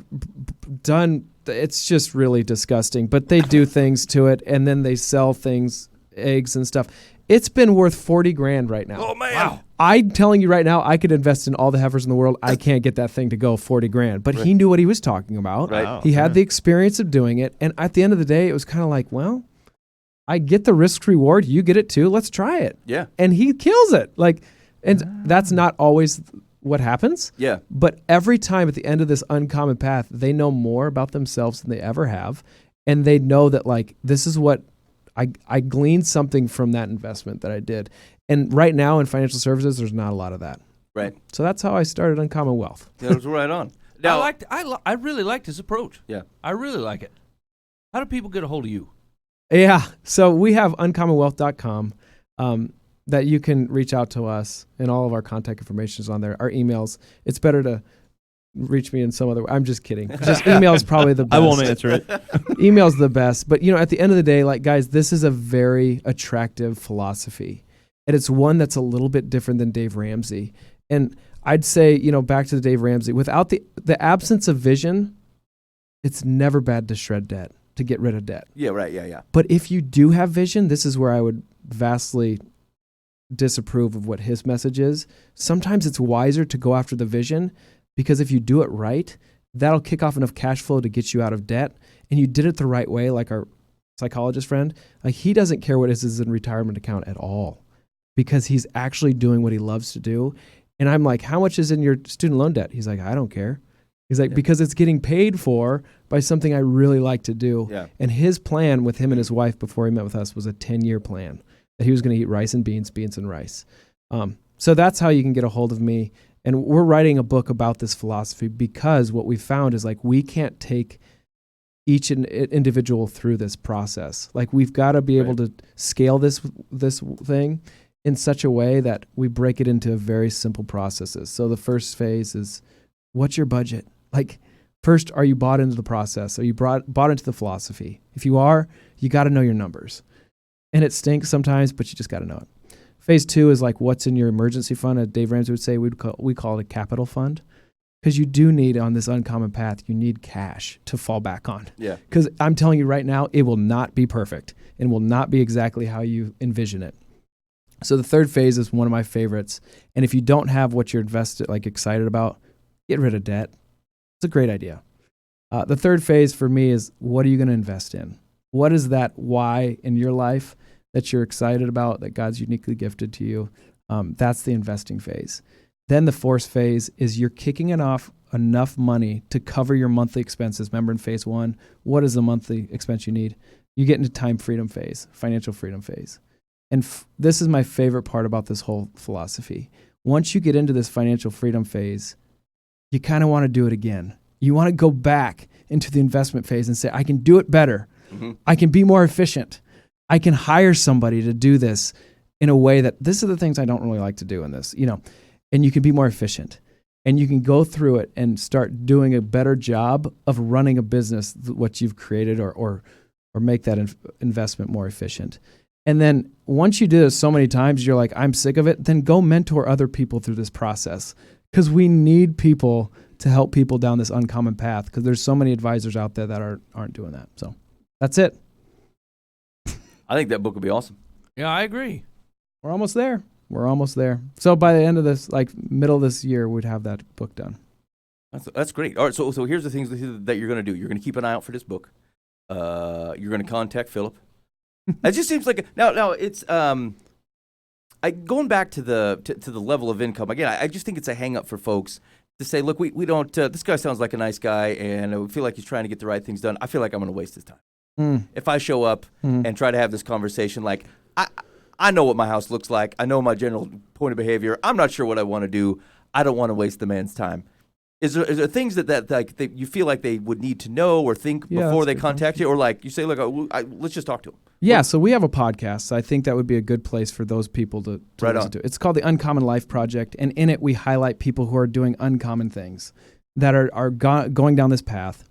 done, it's just really disgusting, but they do things to it, and then they sell things, eggs and stuff. It's been worth $40,000 right now. Oh man. Wow. I'm telling you right now, I could invest in all the heifers in the world. I can't get that thing to go $40,000, but he knew what he was talking about. Right. Wow. He had the experience of doing it, and at the end of the day, it was kind of like, well, I get the risk reward. You get it too. Let's try it. Yeah. And he kills it. Like, and that's not always what happens. Yeah. But every time at the end of this uncommon path, they know more about themselves than they ever have. And they know that, like, this is what I gleaned something from that investment that I did. And right now in financial services, there's not a lot of that. Right. So that's how I started Uncommon Wealth. That was right on. Now, I really liked his approach. Yeah. I really like it. How do people get a hold of you? Yeah. So we have uncommonwealth.com that you can reach out to us, and all of our contact information is on there. Our emails. It's better to reach me in some other way. I'm just kidding. Just email is probably the best. I won't answer it. Email's the best. But, you know, at the end of the day, like, guys, this is a very attractive philosophy. And it's one that's a little bit different than Dave Ramsey. And I'd say, you know, back to the Dave Ramsey, without the absence of vision, it's never bad to shred debt, to get rid of debt. yeah, right, yeah. But if you do have vision, this is where I would vastly disapprove of what his message is. Sometimes it's wiser to go after the vision, because if you do it right, that'll kick off enough cash flow to get you out of debt, and you did it the right way, like our psychologist friend. Like, he doesn't care what is in retirement account at all, because he's actually doing what he loves to do. And I'm like, how much is in your student loan debt? He's like, I don't care. He's like, because it's getting paid for by something I really like to do. Yeah. And his plan with him and his wife before he met with us was a 10-year plan that he was going to eat rice and beans, beans and rice. So that's how you can get a hold of me. And we're writing a book about this philosophy, because what we found is, like, we can't take each individual through this process. Like, we've got to be able to scale this thing in such a way that we break it into very simple processes. So the first phase is, what's your budget? Like, first, are you bought into the process? Are you bought into the philosophy? If you are, you got to know your numbers. And it stinks sometimes, but you just got to know it. Phase 2 is like, what's in your emergency fund? As Dave Ramsey would say, we call it a capital fund. Because you do need, on this uncommon path, you need cash to fall back on. Yeah. Because I'm telling you right now, it will not be perfect and will not be exactly how you envision it. So the third phase is one of my favorites. And if you don't have what you're excited about, get rid of debt. It's a great idea. The third phase for me is, what are you going to invest in? What is that why in your life that you're excited about, that God's uniquely gifted to you? That's the investing phase. Then the fourth phase is, you're kicking enough money to cover your monthly expenses. Remember, in phase 1, what is the monthly expense you need? You get into time freedom phase, financial freedom phase. And this is my favorite part about this whole philosophy. Once you get into this financial freedom phase, you kind of want to do it again. You want to go back into the investment phase and say, I can do it better. Mm-hmm. I can be more efficient. I can hire somebody to do this in a way that, this are the things I don't really like to do in this, and you can be more efficient. And you can go through it and start doing a better job of running a business, what you've created, or make that investment more efficient. And then once you do this so many times, you're like, I'm sick of it, then go mentor other people through this process. Because we need people to help people down this uncommon path, because there's so many advisors out there that aren't doing that. So that's it. I think that book would be awesome. Yeah, I agree. We're almost there. So by the end of this, like middle of this year, we'd have that book done. That's great. All right, so here's the things that you're going to do. You're going to keep an eye out for this book. You're going to contact Phillip. It just seems like now it's going back to the level of income again. I just think it's a hang up for folks to say, look, we don't. This guy sounds like a nice guy, and I feel like he's trying to get the right things done. I feel like I'm going to waste his time if I show up and try to have this conversation. Like, I know what my house looks like. I know my general point of behavior. I'm not sure what I want to do. I don't want to waste the man's time. Is there things that you feel like they would need to know or think before they contact you, or like you say, look, let's just talk to him? Yeah, so we have a podcast. So I think that would be a good place for those people to listen to. It's called the Uncommon Life Project, and in it we highlight people who are doing uncommon things that are going down this path.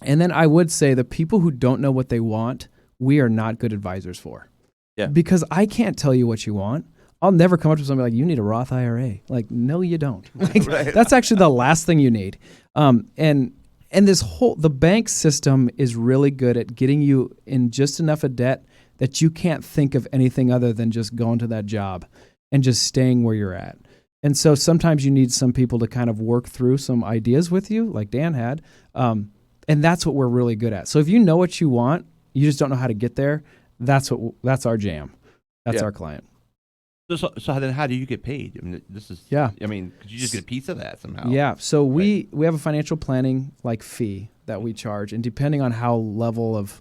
And then I would say the people who don't know what they want, we are not good advisors for. Yeah. Because I can't tell you what you want. I'll never come up to somebody like, you need a Roth IRA. Like, no, you don't. Like, that's actually the last thing you need. And this the bank system is really good at getting you in just enough of debt that you can't think of anything other than just going to that job and just staying where you're at. And so sometimes you need some people to kind of work through some ideas with you, like Dan had. And that's what we're really good at. So if you know what you want, you just don't know how to get there, that's our jam. That's our client. So then how do you get paid? I mean, could you just get a piece of that somehow? Yeah. So we have a financial planning fee that we charge, and depending on how level of,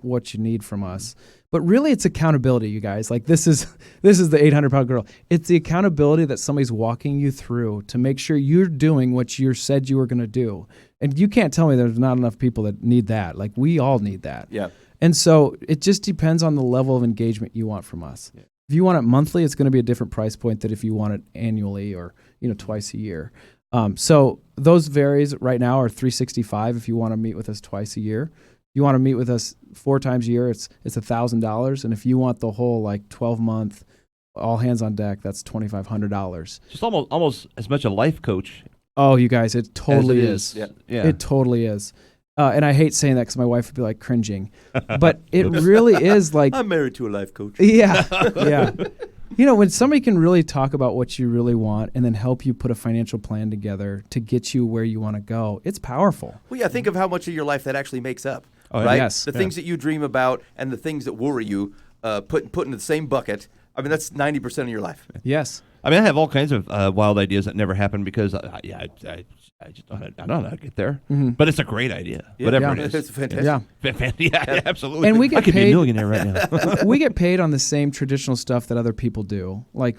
what you need from us. But really it's accountability, you guys. Like this is the 800-pound girl. It's the accountability that somebody's walking you through to make sure you're doing what you said you were going to do. And you can't tell me there's not enough people that need that. Like, we all need that. Yeah. And so it just depends on the level of engagement you want from us. Yeah. If you want it monthly, it's going to be a different price point than if you want it annually or twice a year. So those varies. Right now are $365 if you want to meet with us twice a year. If you want to meet with us 4 times a year, it's $1,000. And if you want the whole 12-month all hands on deck, that's $2,500. Just almost as much a life coach. Oh, you guys, it totally is. Yeah. It totally is. And I hate saying that because my wife would be cringing. But it really is like... I'm married to a life coach. Yeah, yeah. when somebody can really talk about what you really want and then help you put a financial plan together to get you where you want to go, it's powerful. Well, yeah, think of how much of your life that actually makes up, Oh, right? yes. The things that you dream about and the things that worry you, put into the same bucket. I mean, that's 90% of your life. Yes. I mean, I have all kinds of wild ideas that never happen because I just don't know how to get there. But it's a great idea, whatever Yeah. it is. It's fantastic. Yeah. Yeah, absolutely. And we get I could be paid- a millionaire right now. We get paid on the same traditional stuff that other people do, like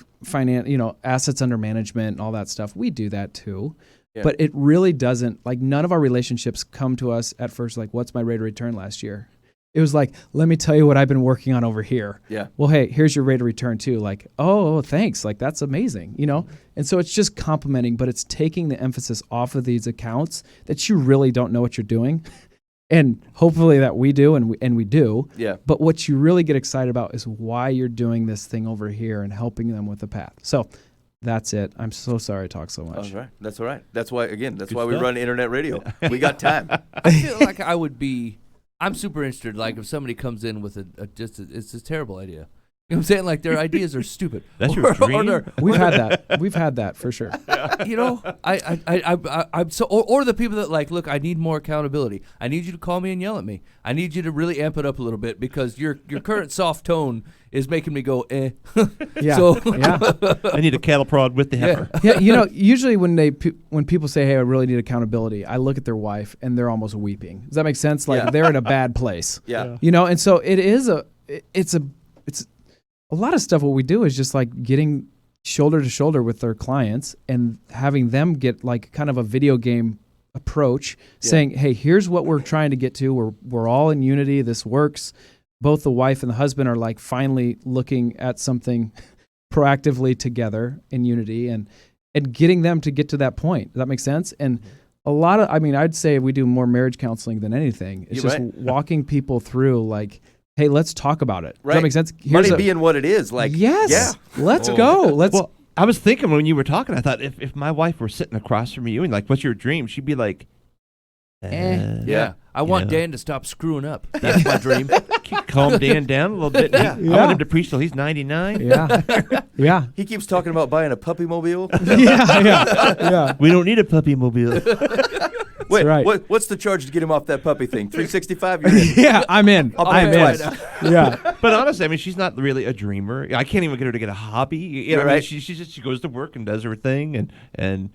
assets under management and all that stuff. We do that too. Yeah. But it really doesn't, like, none of our relationships come to us at first like, what's my rate of return last year? It was like, let me tell you what I've been working on over here. Yeah. Well, hey, here's your rate of return too. Like, oh, thanks. Like, that's amazing, And so it's just complimenting, but it's taking the emphasis off of these accounts that you really don't know what you're doing. And hopefully that we do, and we do. Yeah. But what you really get excited about is why you're doing this thing over here and helping them with the path. So that's it. I'm so sorry I talk so much. That's right. That's all right. That's why, again, that's why we stuff. run internet radio. We got time. I feel like I'm super interested. Like if somebody comes in with it's a terrible idea. You know what I'm saying? Like their ideas are stupid. That's your dream? We've had that. We've had that for sure. I'm so or the people that like, look, I need more accountability. I need you to call me and yell at me. I need you to really amp it up a little bit because your current soft tone is making me go eh. Yeah. So Yeah. I need a cattle prod with the heifer. Yeah. Usually when people say, "Hey, I really need accountability," I look at their wife and they're almost weeping. Does that make sense? Like Yeah. they're in a bad place. Yeah. And so it's a lot of stuff. What we do is just like getting shoulder to shoulder with their clients and having them get like kind of a video game approach, saying, "Hey, here's what we're trying to get to. We're all in unity. This works." Both the wife and the husband are like finally looking at something proactively together in unity and getting them to get to that point. Does that make sense? And I'd say we do more marriage counseling than anything. It's You're just right. walking people through like, hey, let's talk about it. Does Right. that make sense? Money being what it is. Like, yes. yeah. Let's go. Let's. Well, I was thinking when you were talking, I thought if my wife were sitting across from you and like, what's your dream? She'd be like, yeah. I want Yeah. Dan to stop screwing up. That's my dream. calm Dan down a little bit. Yeah. I want him to preach till he's 99. yeah. Yeah. He keeps talking about buying a puppy mobile. Yeah. We don't need a puppy mobile. Wait, right. what's the charge to get him off that puppy thing? $365? You're in. Yeah. I'm in. I'll pay I'm in. twice. Yeah. But honestly, I mean, she's not really a dreamer. I can't even get her to get a hobby. You know, I mean, Right. she goes to work and does her thing, and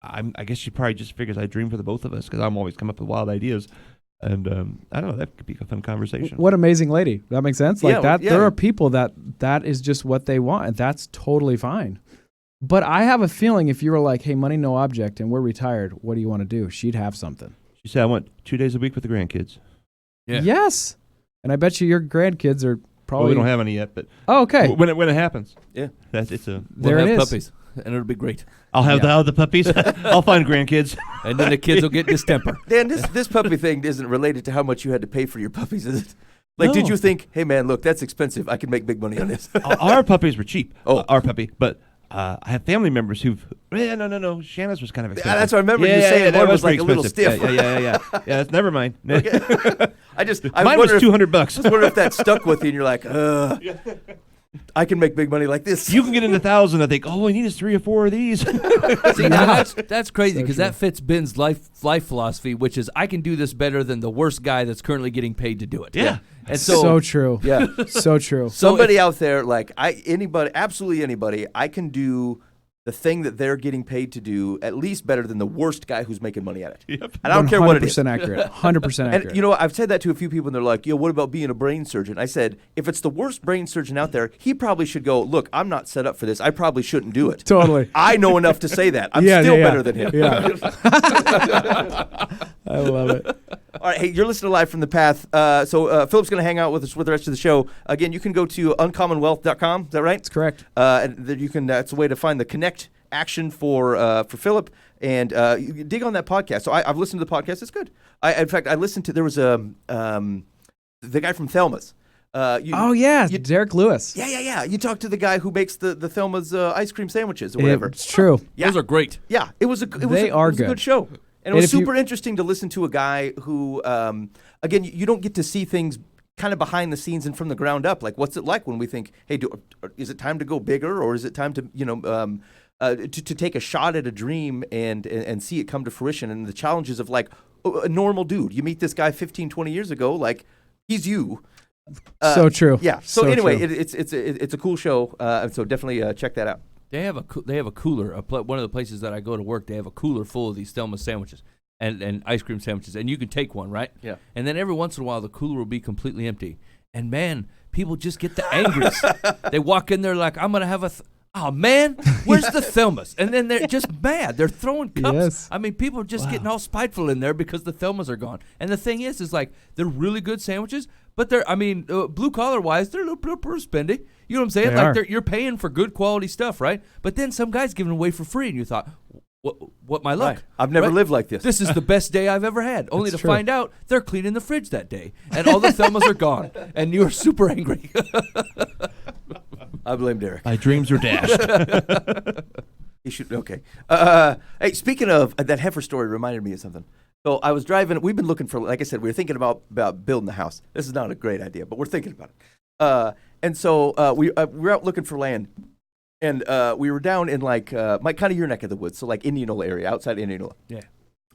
I guess she probably just figures I dream for the both of us because I'm always come up with wild ideas, and I don't know, that could be a fun conversation. What amazing lady. That makes sense? Like Yeah, that. yeah. There are people that is just what they want, and that's totally fine. But I have a feeling if you were like, hey, money, no object, and we're retired, what do you want to do? She'd have something. She said I want 2 days a week with the grandkids. Yeah. Yes. And I bet you your grandkids are Well, probably. we don't have any yet, but Oh, okay. when it happens, Yeah. it's a. There we'll it have is. puppies, and it'll be great. I'll have the puppies. I'll find grandkids. And then the kids will get distemper. Dan, this puppy thing isn't related to how much you had to pay for your puppies, is it? Like, No. did you think, hey, man, look, that's expensive. I can make big money on this. Our puppies were cheap. Oh. Our puppy, but. I have family members who've. No. Shanna's was kind of expensive. That's what I remember you saying. that One was pretty like a little expensive. stiff. Yeah. That's never mind. I Mine was wonder if- $200. I was wondering if that stuck with you and you're like, I can make big money like this. You can get into 1,000. I think, all we need is 3 or 4 of these. See, now that's crazy because that fits Ben's life philosophy, which is I can do this better than the worst guy that's currently getting paid to do it. Yeah. And so true. Yeah. So true. Somebody out there, like absolutely anybody, I can do the thing that they're getting paid to do at least better than the worst guy who's making money at it. Yep. And I don't care what it is. 100% accurate. 100% accurate. And I've said that to a few people, and they're like, "Yo, what about being a brain surgeon?" I said, if it's the worst brain surgeon out there, he probably should go, look, I'm not set up for this. I probably shouldn't do it. Totally. I know enough to say that. I'm Yeah, still yeah, better than him. Yeah. I love it. All right, hey, you're listening to Live from the Path. So Philip's going to hang out with us with the rest of the show. Again, you can go to uncommonwealth.com. Is that right? That's correct. And then you can. That's a way to find the connect action for Philip, and you dig on that podcast. So I've listened to the podcast. It's good. In fact, I listened to. There was the guy from Thelma's. Derek Lewis. Yeah. You talked to the guy who makes the Thelma's ice cream sandwiches or whatever. It's true. Yeah. Those are great. Yeah, it was a good show. And it And was if you- super interesting to listen to a guy who, again, you don't get to see things kind of behind the scenes and from the ground up. Like, what's it like when we think, hey, is it time to go bigger, or is it time to, to take a shot at a dream and see it come to fruition? And the challenges of like a normal dude. You meet this guy 15, 20 years ago, like he's you. So true. Yeah. So anyway, true. it's a cool show. So definitely check that out. They have a cooler. One of the places that I go to work, they have a cooler full of these Thelma sandwiches and ice cream sandwiches, and you can take one, right? Yeah. And then every once in a while, the cooler will be completely empty, and man, people just get the angriest. They walk in there like, I'm gonna have oh man, where's the Thelmas? And then they're just mad. They're throwing cups. Yes. I mean, people are just getting all spiteful in there because the Thelmas are gone. And the thing is like they're really good sandwiches, but they're, blue collar wise, they're a little spendy. You know what I'm saying? They Like are. you're paying for good quality stuff, right? But then some guy's giving away for free, and you thought, what my luck? Right. I've never lived like this. This is the best day I've ever had. Only to That's true. find out they're cleaning the fridge that day, and all the Thelmas are gone, and you're super angry. I blame Derek. My dreams are dashed. He should. Okay. Hey, speaking of that heifer story, reminded me of something. So I was driving. We've been looking for, like I said, we were thinking about building a house. This is not a great idea, but we're thinking about it. And so we were out looking for land, and we were down in like kind of your neck of the woods, so like Indianola area, outside Indianola. Yeah.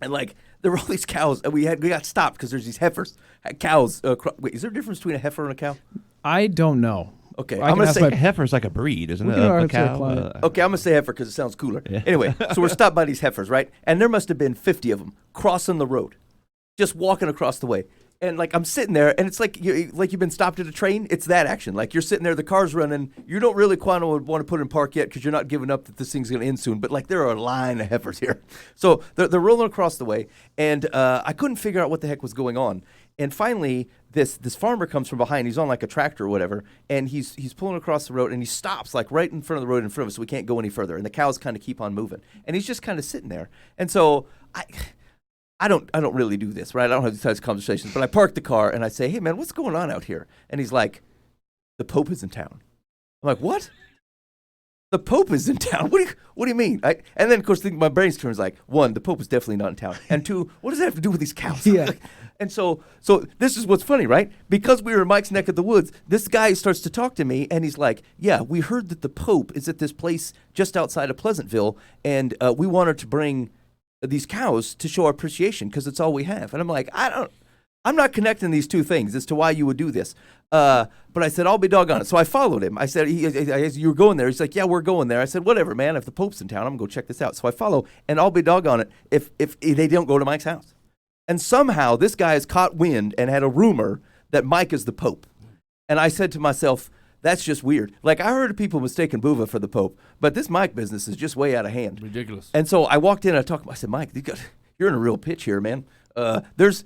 And like there were all these cows, and we got stopped because there's these heifers, cows. Wait, is there a difference between a heifer and a cow? I don't know. Okay, I I'm can gonna ask say my- Heifer's like a breed, isn't We it? can A already cow. apply it. Okay, I'm gonna say heifer because it sounds cooler. Yeah. Anyway, so we're stopped by these heifers, right? And there must have been 50 of them crossing the road, just walking across the way. And like I'm sitting there, and it's like you've been stopped at a train. It's that action. Like you're sitting there, the car's running. You don't really want to put in park yet because you're not giving up that this thing's gonna end soon. But like there are a line of heifers here, so they're rolling across the way, and I couldn't figure out what the heck was going on. And finally, this farmer comes from behind. He's on like a tractor or whatever, and he's pulling across the road, and he stops like right in front of the road in front of us, so we can't go any further. And the cows kind of keep on moving, and he's just kind of sitting there. And so I don't really do this, right? I don't have these types of conversations, but I park the car and I say, "Hey man, what's going on out here?" And he's like, "The Pope is in town." I'm like, "What? The Pope is in town? What do you mean?" And then of course my brain turns like, one, the Pope is definitely not in town, and two, what does that have to do with these cows? Yeah. And so this is what's funny, right? Because we were in Mike's neck of the woods, this guy starts to talk to me, and he's like, "Yeah, we heard that the Pope is at this place just outside of Pleasantville, and we wanted to bring these cows to show our appreciation because it's all we have." And I'm like, I'm not connecting these two things as to why you would do this. But I said, I'll be doggone it. So I followed him. I said, you were going there. He's like, "Yeah, we're going there." I said, "Whatever, man. If the Pope's in town, I'm going to go check this out." So I follow, and I'll be doggone it if they don't go to Mike's house. And somehow this guy has caught wind and had a rumor that Mike is the Pope. And I said to myself, that's just weird. Like, I heard of people mistaking Buva for the Pope, but this Mike business is just way out of hand. Ridiculous. And so I walked in and I said, "Mike, you're in a real pitch here, man. There's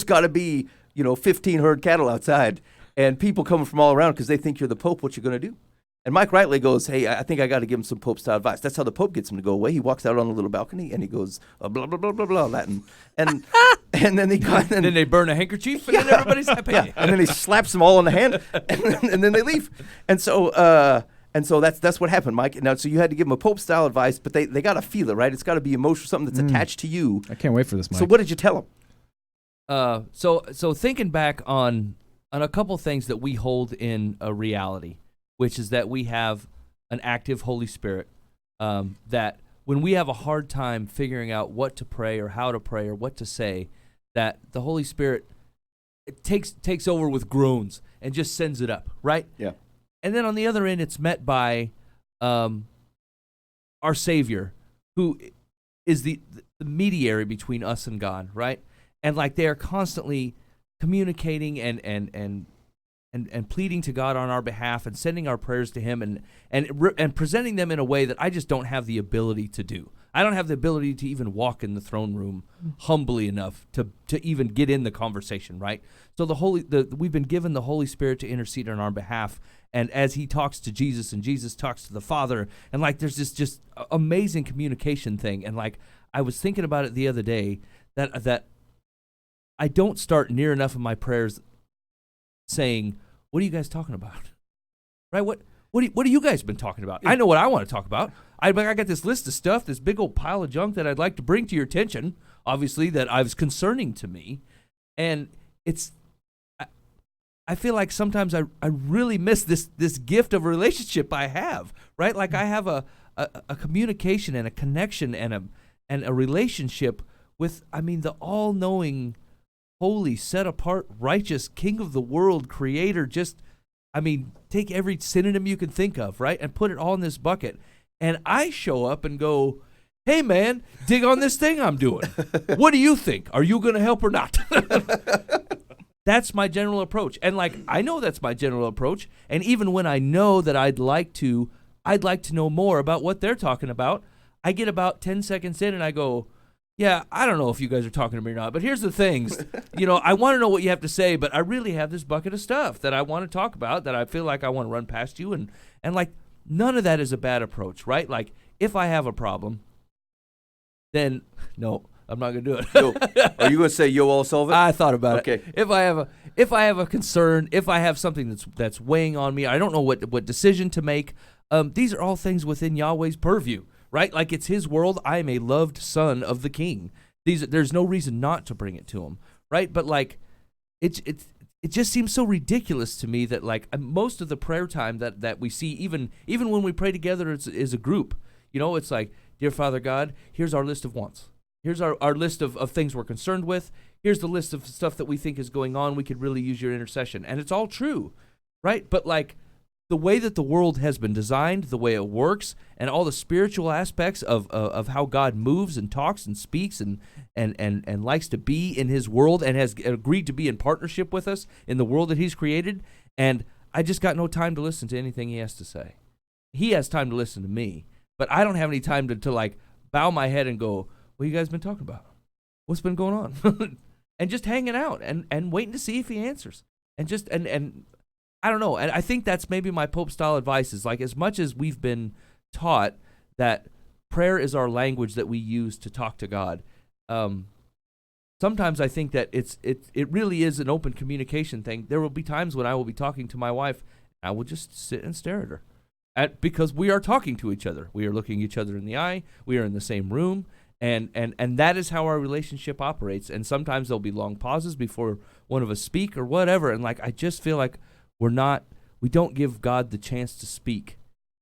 got to be 15 herd cattle outside, and people coming from all around because they think you're the Pope. What you going to do?" And Mike rightly goes, "Hey, I think I got to give him some Pope-style advice." That's how the Pope gets him to go away. He walks out on a little balcony and he goes, blah, blah, blah, blah, blah, Latin. And then Then they burn a handkerchief, and then everybody's happy. yeah, and then he slaps them all on the hand, and then they leave. And so that's what happened, Mike. Now, so you had to give them a Pope-style advice, but they got to feel it, right? It's got to be emotional, something that's attached to you. I can't wait for this, Mike. So what did you tell them? So thinking back on a couple things that we hold in a reality, which is that we have an active Holy Spirit, that when we have a hard time figuring out what to pray or how to pray or what to say, that the Holy Spirit takes over with groans and just sends it up, right? Yeah. And then on the other end, it's met by our Savior, who is the mediator between us and God, right? And like they are constantly communicating and pleading to God on our behalf and sending our prayers to Him and presenting them in a way that I just don't have the ability to do. I don't have the ability to even walk in the throne room humbly enough to even get in the conversation, right? So we've been given the Holy Spirit to intercede on our behalf, and as He talks to Jesus and Jesus talks to the Father, and like there's this just amazing communication thing. And like I was thinking about it the other day that I don't start near enough of my prayers saying, "What are you guys talking about?" Right? What have you guys been talking about? I know what I want to talk about. I got this list of stuff, this big old pile of junk that I'd like to bring to your attention, obviously, that I was concerning to me. And I feel like sometimes I really miss this gift of a relationship I have, right? Like I have a communication and a connection and a relationship with, I mean, the all-knowing, holy, set-apart, righteous King of the world, Creator. Just, I mean, take every synonym you can think of, right, and put it all in this bucket. And I show up and go, hey, man, dig on this thing I'm doing. What do you think? Are you going to help or not? That's my general approach. And, like, I know that's my general approach. And even when I know that I'd like to know more about what they're talking about, I get about 10 seconds in and I go, yeah, I don't know if you guys are talking to me or not, but here's the things. I want to know what you have to say, but I really have this bucket of stuff that I want to talk about that I feel like I want to run past you. And like, none of that is a bad approach, right? Like, if I have a problem, then no, I'm not going to do it. Are you going to say, yo, I'll solve it? I thought about it. Okay. If I have a concern, if I have something that's weighing on me, I don't know what decision to make. These are all things within Yahweh's purview, right? Like, it's His world. I am a loved son of the King. There's no reason not to bring it to Him, right? But like, it just seems so ridiculous to me that, like, most of the prayer time that we see, even when we pray together as a group, it's like, dear Father God, here's our list of wants. Here's our list of things we're concerned with. Here's the list of stuff that we think is going on. We could really use your intercession. And it's all true, right? But like, the way that the world has been designed, the way it works, and all the spiritual aspects of how God moves and talks and speaks and likes to be in His world and has agreed to be in partnership with us in the world that He's created. And I just got no time to listen to anything He has to say. He has time to listen to me, but I don't have any time to like bow my head and go, what you guys been talking about? What's been going on? And just hanging out and waiting to see if He answers. And just and I don't know. And I think that's maybe my Pope-style advice is, like, as much as we've been taught that prayer is our language that we use to talk to God, sometimes I think that it really is an open communication thing. There will be times when I will be talking to my wife, I will just sit and stare at her. Because we are talking to each other. We are looking each other in the eye. We are in the same room. And that is how our relationship operates. And sometimes there'll be long pauses before one of us speak or whatever. And like, I just feel like we don't give God the chance to speak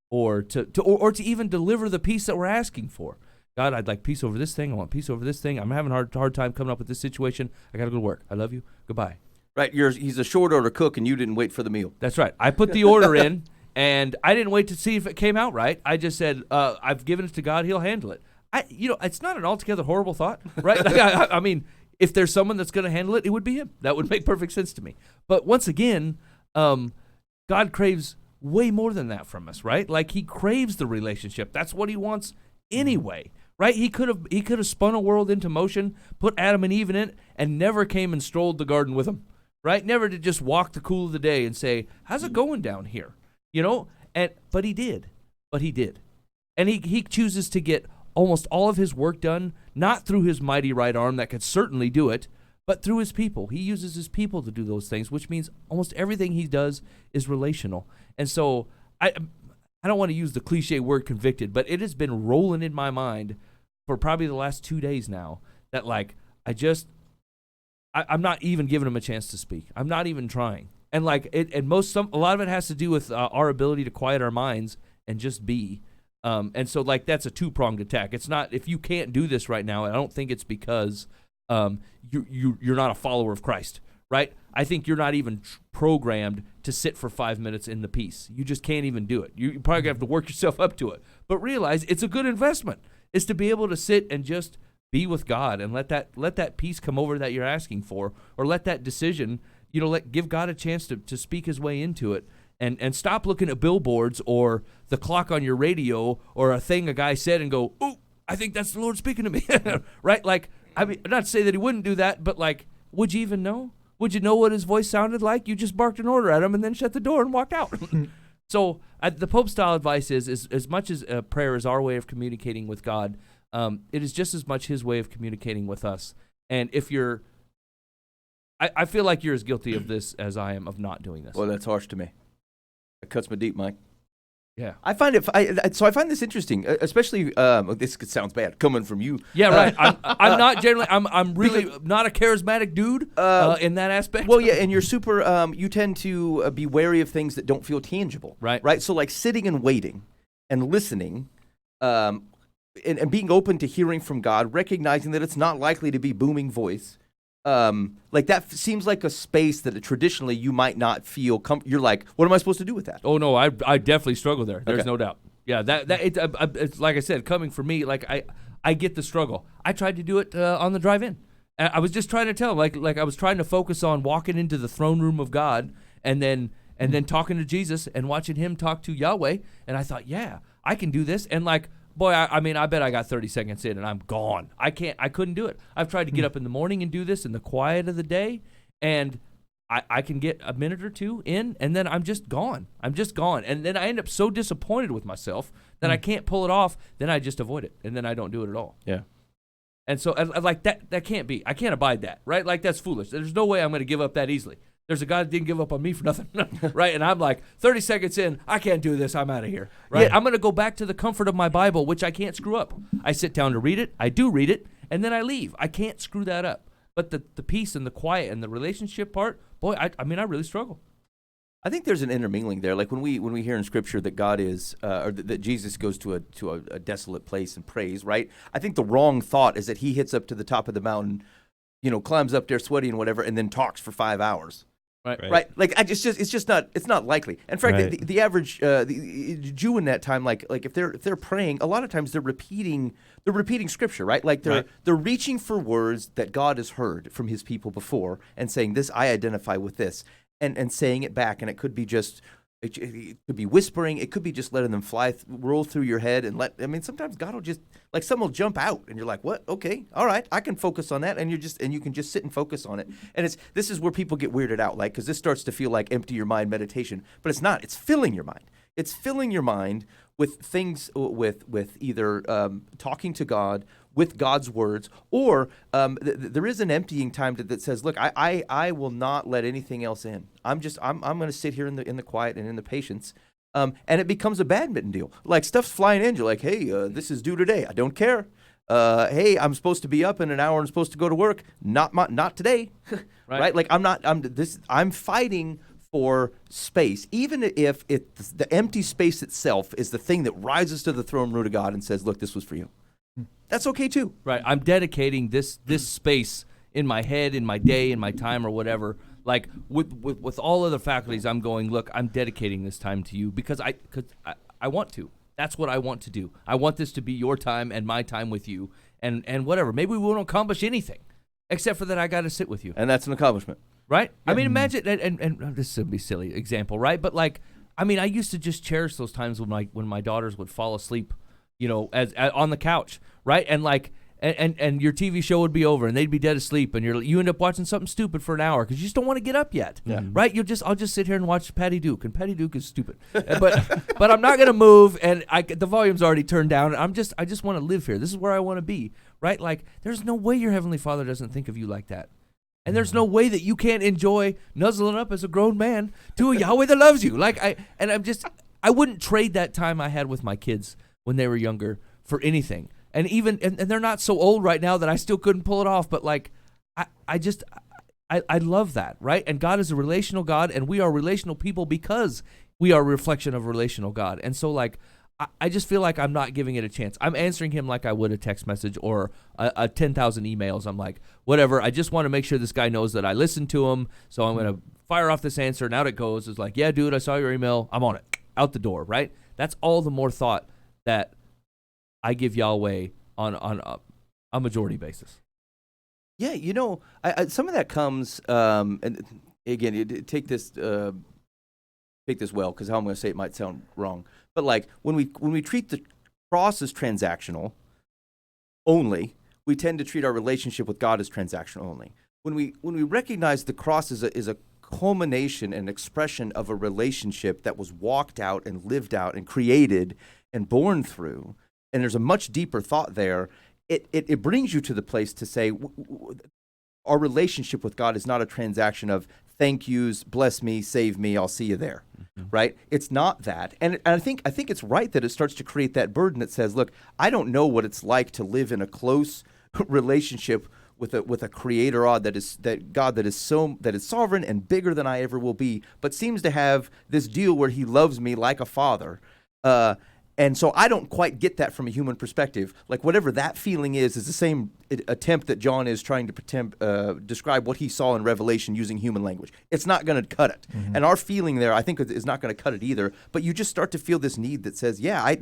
or to even deliver the peace that we're asking for. God, I'd like peace over this thing. I want peace over this thing. I'm having a hard time coming up with this situation. I got to go to work. I love you. Goodbye. Right. He's a short order cook and you didn't wait for the meal. That's right. I put the order in and I didn't wait to see if it came out right. I just said, I've given it to God. He'll handle it. It's not an altogether horrible thought, right? Like, I mean, if there's someone that's going to handle it, it would be Him. That would make perfect sense to me. But once again, God craves way more than that from us, right? Like, He craves the relationship. That's what He wants anyway, right? He could have spun a world into motion, put Adam and Eve in it, and never came and strolled the garden with them, right? Never to just walk the cool of the day and say, how's it going down here? But He did. And he chooses to get almost all of His work done, not through His mighty right arm that could certainly do it, but through His people. He uses His people to do those things, which means almost everything He does is relational. And so I don't want to use the cliche word convicted, but it has been rolling in my mind for probably the last 2 days now that, like, I'm not even giving Him a chance to speak. I'm not even trying. And like a lot of it has to do with our ability to quiet our minds and just be. And so, like, that's a two-pronged attack. It's not, if you can't do this right now, I don't think it's because you're not a follower of Christ, right? I think you're not even programmed to sit for 5 minutes in the peace. You just can't even do it. You're probably going to have to work yourself up to it. But realize it's a good investment. It's to be able to sit and just be with God and let that peace come over that you're asking for, or let that decision, give God a chance to speak His way into it. And stop looking at billboards or the clock on your radio or a thing a guy said and go, "Ooh, I think that's the Lord speaking to me," right? Like, I mean, not to say that He wouldn't do that, but like, would you even know? Would you know what His voice sounded like? You just barked an order at Him and then shut the door and walked out. So the Pope-style advice is as much as prayer is our way of communicating with God, it is just as much His way of communicating with us. And if I feel like you're as guilty of this as I am of not doing this. Well, that's harsh to me. It cuts me deep, Mike. Yeah. I find so I find this interesting, especially this sounds bad coming from you. Yeah, right. I'm not generally. I'm really not a charismatic dude in that aspect. Well, yeah, and you're super. You tend to be wary of things that don't feel tangible. Right. Right. So like sitting and waiting, and listening, and being open to hearing from God, recognizing that it's not likely to be booming voice. Like that seems like a space that traditionally you might not feel. You're like, what am I supposed to do with that? Oh no, I definitely struggle there. There's Okay. no doubt. Yeah, it's like I said, coming from me, like I get the struggle. I tried to do it on the drive-in. I was just trying to tell, like I was trying to focus on walking into the throne room of God and then talking to Jesus and watching him talk to Yahweh. And I thought, yeah, I can do this. And like, boy, I mean, I bet I got 30 seconds in and I'm gone. I couldn't do it. I've tried to get up in the morning and do this in the quiet of the day, and I can get a minute or two in, and then I'm just gone. And then I end up so disappointed with myself that I can't pull it off. Then I just avoid it, and then I don't do it at all. Yeah. And so, like, that can't be. I can't abide that, right? Like, that's foolish. There's no way I'm going to give up that easily. There's a guy that didn't give up on me for nothing, right? And I'm like, 30 seconds in, I can't do this. I'm out of here, right? Yeah. I'm going to go back to the comfort of my Bible, which I can't screw up. I sit down to read it. I do read it, and then I leave. I can't screw that up. But the peace and the quiet and the relationship part, boy, I mean, I really struggle. I think there's an intermingling there. Like when we hear in Scripture that God is, or that Jesus goes to a desolate place and prays, right? I think the wrong thought is that he hits up to the top of the mountain, climbs up there sweaty and whatever, and then talks for 5 hours. Right. Like it's just not likely. In fact, Right. the average the Jew in that time, like if they're praying, a lot of times they're repeating Scripture, right? Like they're reaching for words that God has heard from His people before and saying, "This I identify with this," and saying it back. And it could be just. It could be whispering. It could be just letting them roll through your head sometimes God will just, like, some will jump out and you're like, what? Okay, all right, I can focus on that. And you can just sit and focus on it. And this is where people get weirded out, like, because this starts to feel like empty your mind meditation, but it's not. It's filling your mind. It's filling your mind with things, with either talking to God, with God's words, or there is an emptying time that says, look, I will not let anything else in. I'm going to sit here in the quiet and in the patience, and it becomes a badminton deal. Like stuff's flying in, you're like, hey, this is due today. I don't care. Hey, I'm supposed to be up in an hour and supposed to go to work. Not today, right? Like I'm fighting for space, even if the empty space itself is the thing that rises to the throne room of God and says, look, this was for you. That's okay too. Right. I'm dedicating this space in my head, in my day, in my time, or whatever. Like with all other faculties, I'm going, look, I'm dedicating this time to you because I want to. That's what I want to do. I want this to be your time and my time with you, and whatever. Maybe we won't accomplish anything, except for that I got to sit with you. And that's an accomplishment. Right? I mean, imagine, and this would be a silly example, right? But like, I mean, I used to just cherish those times when my daughters would fall asleep, as on the couch, right? And like, and your TV show would be over, and they'd be dead asleep, and you end up watching something stupid for an hour because you just don't want to get up yet, right? I'll just sit here and watch Patty Duke, and Patty Duke is stupid, but I'm not gonna move, and the volume's already turned down. And I just want to live here. This is where I want to be, right? Like, there's no way your Heavenly Father doesn't think of you like that. And there's no way that you can't enjoy nuzzling up as a grown man to a Yahweh that loves you. I wouldn't trade that time I had with my kids when they were younger for anything. And even and they're not so old right now that I still couldn't pull it off. But like, I love that, right? And God is a relational God, and we are relational people because we are a reflection of a relational God. And so like, I just feel like I'm not giving it a chance. I'm answering him like I would a text message or a 10,000 emails. I'm like, whatever. I just want to make sure this guy knows that I listened to him. So I'm going to fire off this answer, and out it goes. It's like, yeah, dude, I saw your email. I'm on it. Out the door, right? That's all the more thought that I give Yahweh on a majority basis. Yeah, I some of that comes, and again, take this well, because how I'm going to say it might sound wrong. But like when we treat the cross as transactional only, we tend to treat our relationship with God as transactional only. When we recognize the cross is a culmination and expression of a relationship that was walked out and lived out and created and born through, and there's a much deeper thought there. It brings you to the place to say our relationship with God is not a transaction of thank yous, bless me, save me, I'll see you there. Right? It's not that. And I think it's right that it starts to create that burden that says, look, I don't know what it's like to live in a close relationship with a creator God that is sovereign and bigger than I ever will be, but seems to have this deal where he loves me like a father. And so I don't quite get that from a human perspective. Like whatever that feeling is the same attempt that John is trying to describe what he saw in Revelation using human language. It's not going to cut it. Mm-hmm. And our feeling there, I think, is not going to cut it either. But you just start to feel this need that says, yeah,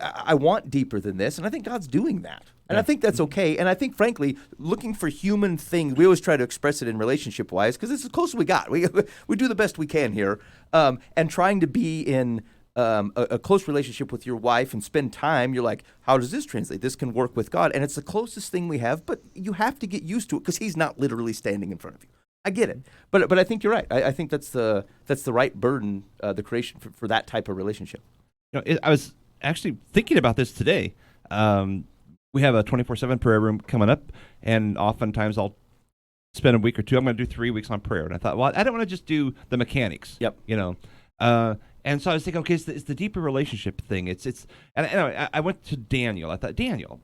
I want deeper than this. And I think God's doing that. And I think that's okay. And I think, frankly, looking for human things, we always try to express it in relationship-wise because it's as close as we got. We do the best we can here. And trying to be in a close relationship with your wife and spend time, you're like, how does this translate? This can work with God. And it's the closest thing we have, but you have to get used to it because he's not literally standing in front of you. I get it. But I think you're right. I think that's the right burden, the creation for that type of relationship. I was actually thinking about this today. We have a 24/7 prayer room coming up, and oftentimes I'll spend a week or two. I'm going to do 3 weeks on prayer. And I thought, well, I don't want to just do the mechanics. Yep. And so I was thinking, okay, it's the deeper relationship thing. And I went to Daniel. I thought, Daniel,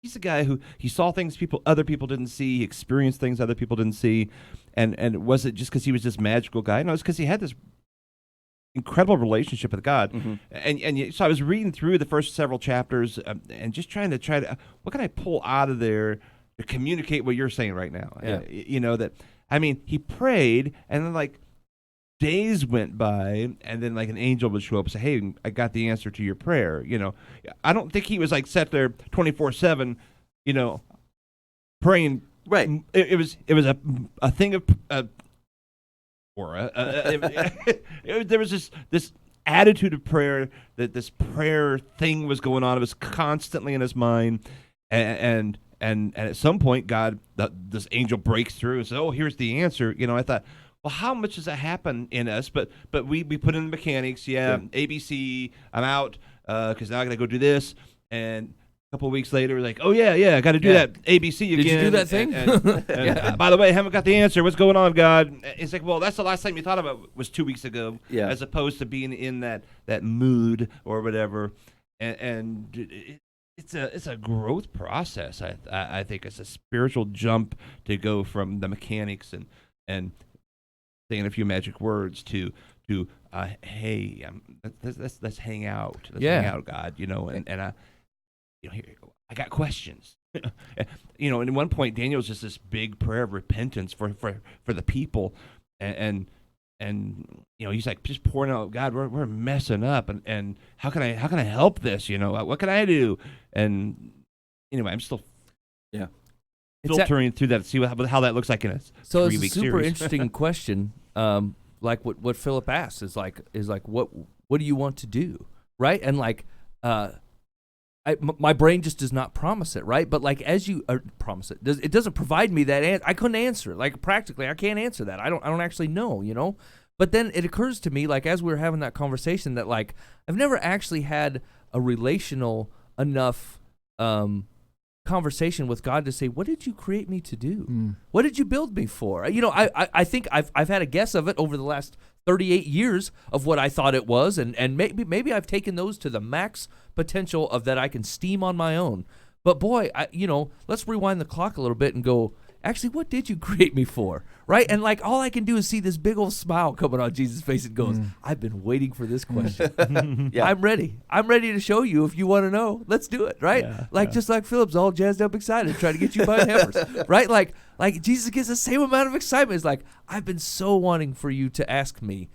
he's a guy who he saw things other people didn't see. He experienced things other people didn't see. And was it just because he was this magical guy? No, it's because he had this incredible relationship with God. Mm-hmm. And so I was reading through the first several chapters and just trying to what can I pull out of there to communicate what you're saying right now? Yeah. He prayed, and then days went by, and then an angel would show up and say, hey, I got the answer to your prayer. I don't think he was sat there 24/7, praying. Right. It was a thing of there was this attitude of prayer, that this prayer thing was going on. It was constantly in his mind, and at some point, this angel breaks through and says, oh, here's the answer. I thought, well, how much does that happen in us? But we put in the mechanics, ABC, I'm out, because now I got to go do this. And a couple of weeks later, we're like, oh, yeah, I got to do that ABC again. Did you do that thing? And by the way, I haven't got the answer. What's going on, God? It's like, well, that's the last time you thought about was 2 weeks ago, as opposed to being in that mood or whatever. And it's a growth process. I think it's a spiritual jump to go from the mechanics and saying a few magic words to hey, let's hang out. Let's hang out, God. And I got questions. And at one point, Daniel's just this big prayer of repentance for the people, and he's just pouring out, God, we're messing up, and how can I help this? What can I do? And anyway, I'm still filtering through that to see how that looks like in a 3-week series. So it's a super interesting question. Like what Phillip asks is what do you want to do, right? And my brain just does not promise it, right? But as you promise it, it doesn't provide me that answer. I couldn't answer it. Practically, I can't answer that. I don't actually know, But then it occurs to me, as we were having that conversation, that I've never actually had a relational enough conversation with God to say, what did you create me to do? What did you build me for? I think I've had a guess of it over the last 38 years of what I thought it was, and maybe I've taken those to the max potential of that I can steam on my own. But boy, let's rewind the clock a little bit and go, actually, what did you create me for? Right? And all I can do is see this big old smile coming on Jesus' face and goes, I've been waiting for this question. Yeah. I'm ready. I'm ready to show you if you want to know. Let's do it, right? Just like Phillip's all jazzed up excited, trying to get you by hammers, right? Like Jesus gets the same amount of excitement. It's I've been so wanting for you to ask me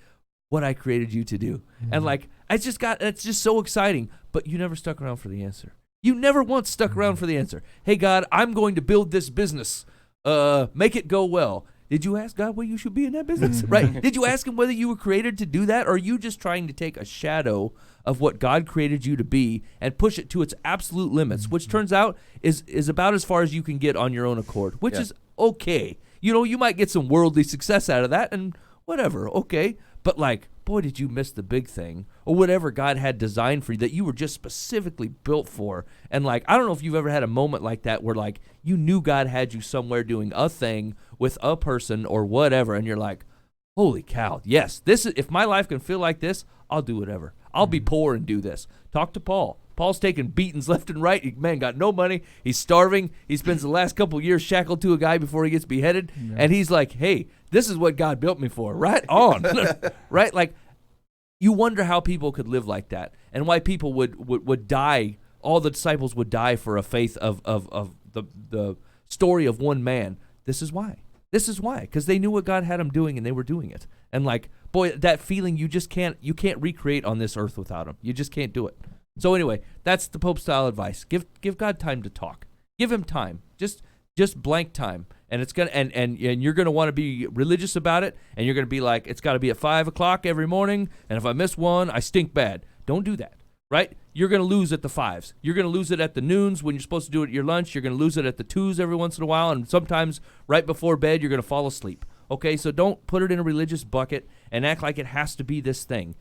what I created you to do. And it's just so exciting, but you never stuck around for the answer. You never once stuck around for the answer. Hey, God, I'm going to build this business. Make it go well. Did you ask God where you should be in that business? Right? Did you ask him whether you were created to do that? Or are you just trying to take a shadow of what God created you to be and push it to its absolute limits, which turns out is about as far as you can get on your own accord, which is okay. You might get some worldly success out of that and whatever, okay. But boy, did you miss the big thing or whatever God had designed for you that you were just specifically built for. And I don't know if you've ever had a moment like that where you knew God had you somewhere doing a thing with a person or whatever. And you're like, holy cow, yes, this is, if my life can feel like this, I'll do whatever. I'll be poor and do this. Talk to Paul. Paul's taking beatings left and right. Man got no money. He's starving. He spends the last couple years shackled to a guy before he gets beheaded. Yeah. And he's like, hey, this is what God built me for. Right on. Right? Like, you wonder how people could live like that and why people would die. All the disciples would die for a faith of the story of one man. This is why. This is why. Because they knew what God had them doing and they were doing it. And like, boy, that feeling you can't recreate on this earth without him. You just can't do it. So anyway, that's the Pope style advice. Give God time to talk. Give him time. Just blank time. And it's gonna and you're gonna want to be religious about it, and you're gonna be like, it's gotta be at 5:00 every morning, and if I miss one, I stink bad. Don't do that. Right? You're gonna lose at the 5s. You're gonna lose it at the noons when you're supposed to do it at your lunch. You're gonna lose it at the 2s every once in a while, and sometimes right before bed you're gonna fall asleep. Okay, so don't put it in a religious bucket and act like it has to be this thing.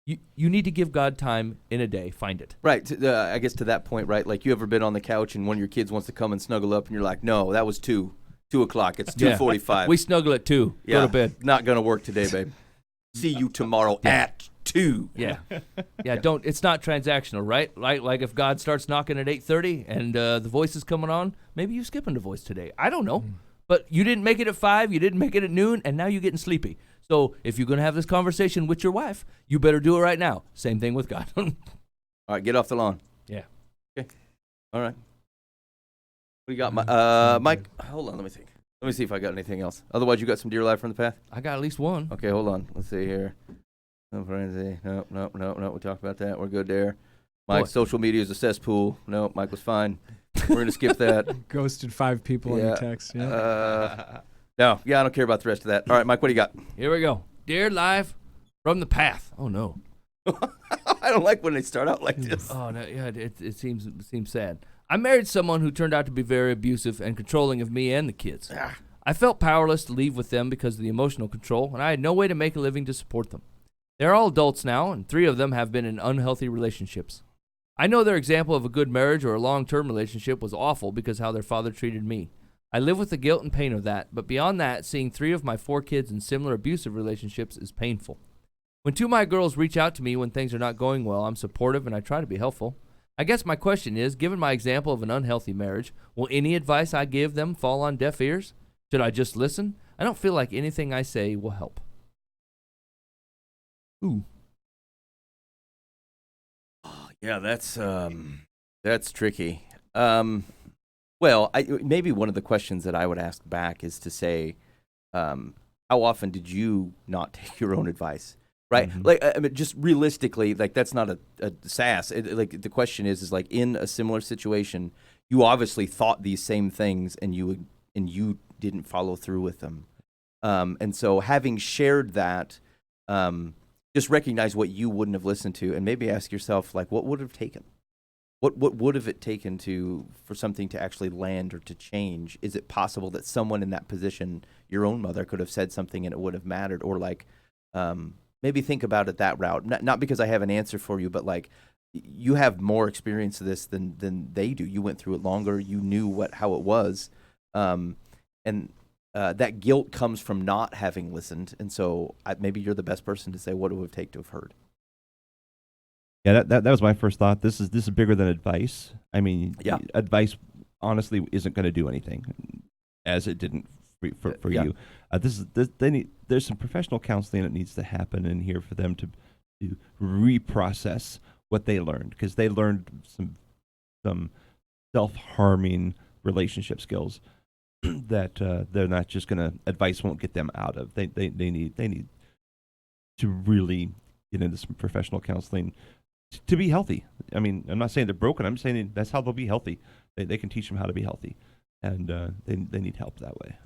You need to give God time in a day. Find it. Right. I guess to that point, right, like you ever been on the couch and one of your kids wants to come and snuggle up and you're like, no, that was 2 o'clock. It's 2:45. We snuggle at 2. Yeah, go to bed. Not going to work today, babe. See you tomorrow at 2. Yeah. Yeah, don't. It's not transactional, right? Like if God starts knocking at 8:30 and the voice is coming on, maybe you skip into voice today. I don't know. But you didn't make it at 5, you didn't make it at noon, and now you're getting sleepy. So if you're going to have this conversation with your wife, you better do it right now. Same thing with God. All right, get off the lawn. Yeah. Okay. All right. What do you got, Mike? Hold on, let me think. Let me see if I got anything else. Otherwise, you got some dear life from the path? I got at least one. Okay, hold on. Let's see here. No. We talked about that. We're good there. Mike's social media is a cesspool. No, Mike was fine. We're going to skip that. Ghosted 5 people on your text. Yeah. No, I don't care about the rest of that. All right, Mike, what do you got? Here we go. Dear life from the path. Oh, no. I don't like when they start out like this. Oh, no, yeah, it seems sad. I married someone who turned out to be very abusive and controlling of me and the kids. I felt powerless to leave with them because of the emotional control, and I had no way to make a living to support them. They're all adults now, and 3 of them have been in unhealthy relationships. I know their example of a good marriage or a long-term relationship was awful because how their father treated me. I live with the guilt and pain of that, but beyond that, seeing 3 of my 4 kids in similar abusive relationships is painful. When 2 of my girls reach out to me when things are not going well, I'm supportive and I try to be helpful. I guess my question is, given my example of an unhealthy marriage, will any advice I give them fall on deaf ears? Should I just listen? I don't feel like anything I say will help. Ooh. Yeah, that's tricky. Well, maybe one of the questions that I would ask back is to say, how often did you not take your own advice? Right? Mm-hmm. Like, I mean, just realistically, like that's not a sass. Like the question is like in a similar situation, you obviously thought these same things and you didn't follow through with them. And so having shared that, just recognize what you wouldn't have listened to, and maybe ask yourself, like, what would have taken? What would have it taken for something to actually land or to change? Is it possible that someone in that position, your own mother, could have said something and it would have mattered? Or like, maybe think about it that route. Not because I have an answer for you, but like, you have more experience of this than they do. You went through it longer. You knew how it was, and that guilt comes from not having listened. And so maybe you're the best person to say what it would take to have heard. Yeah, that was my first thought. This is bigger than advice. I mean, advice honestly isn't going to do anything, as it didn't for you. There's some professional counseling that needs to happen in here for them to reprocess what they learned, because they learned some self-harming relationship skills that they're not just going to, advice won't get them out of. They need to really get into some professional counseling to be healthy. I mean, I'm not saying they're broken. I'm saying that's how they'll be healthy. They can teach them how to be healthy, and they need help that way.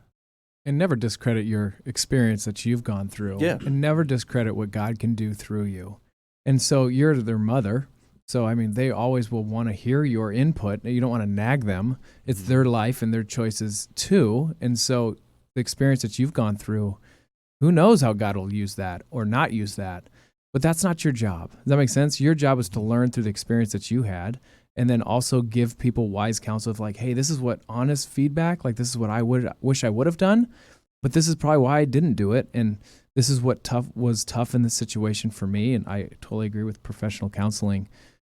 And never discredit your experience that you've gone through. Yeah. And never discredit what God can do through you. And so you're their mother. So, I mean, they always will want to hear your input. You don't want to nag them. It's their life and their choices too. And so the experience that you've gone through, who knows how God will use that or not use that. But that's not your job. Does that make sense? Your job is to learn through the experience that you had, and then also give people wise counsel of like, hey, this is what honest feedback, like this is what I wish I would have done, but this is probably why I didn't do it. And this is what was tough in this situation for me, and I totally agree with professional counseling,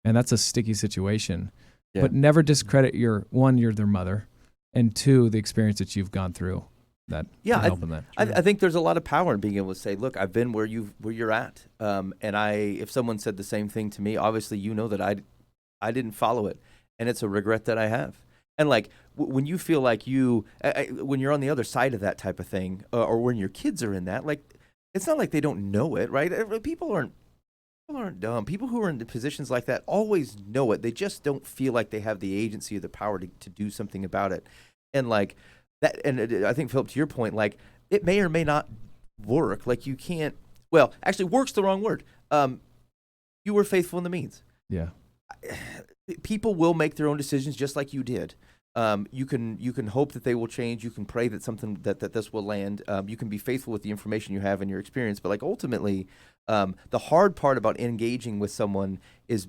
and that's a sticky situation. Yeah. But never discredit you're their mother, and 2, the experience that you've gone through. That can help in that. I think there's a lot of power in being able to say, look, I've been where you're at, and if someone said the same thing to me, obviously you know that I didn't follow it, and it's a regret that I have. And like when you feel like when you're on the other side of that type of thing, or when your kids are in that, like it's not like they don't know it, right? People aren't dumb. People who are in positions like that always know it. They just don't feel like they have the agency or the power to do something about it. And like that, and I think, Phillip, to your point, like it may or may not work. Like you can't. Well, actually, work's the wrong word. You were faithful in the means. Yeah. People will make their own decisions, just like you did. You can hope that they will change. You can pray that that this will land. You can be faithful with the information you have in your experience. But like ultimately, the hard part about engaging with someone is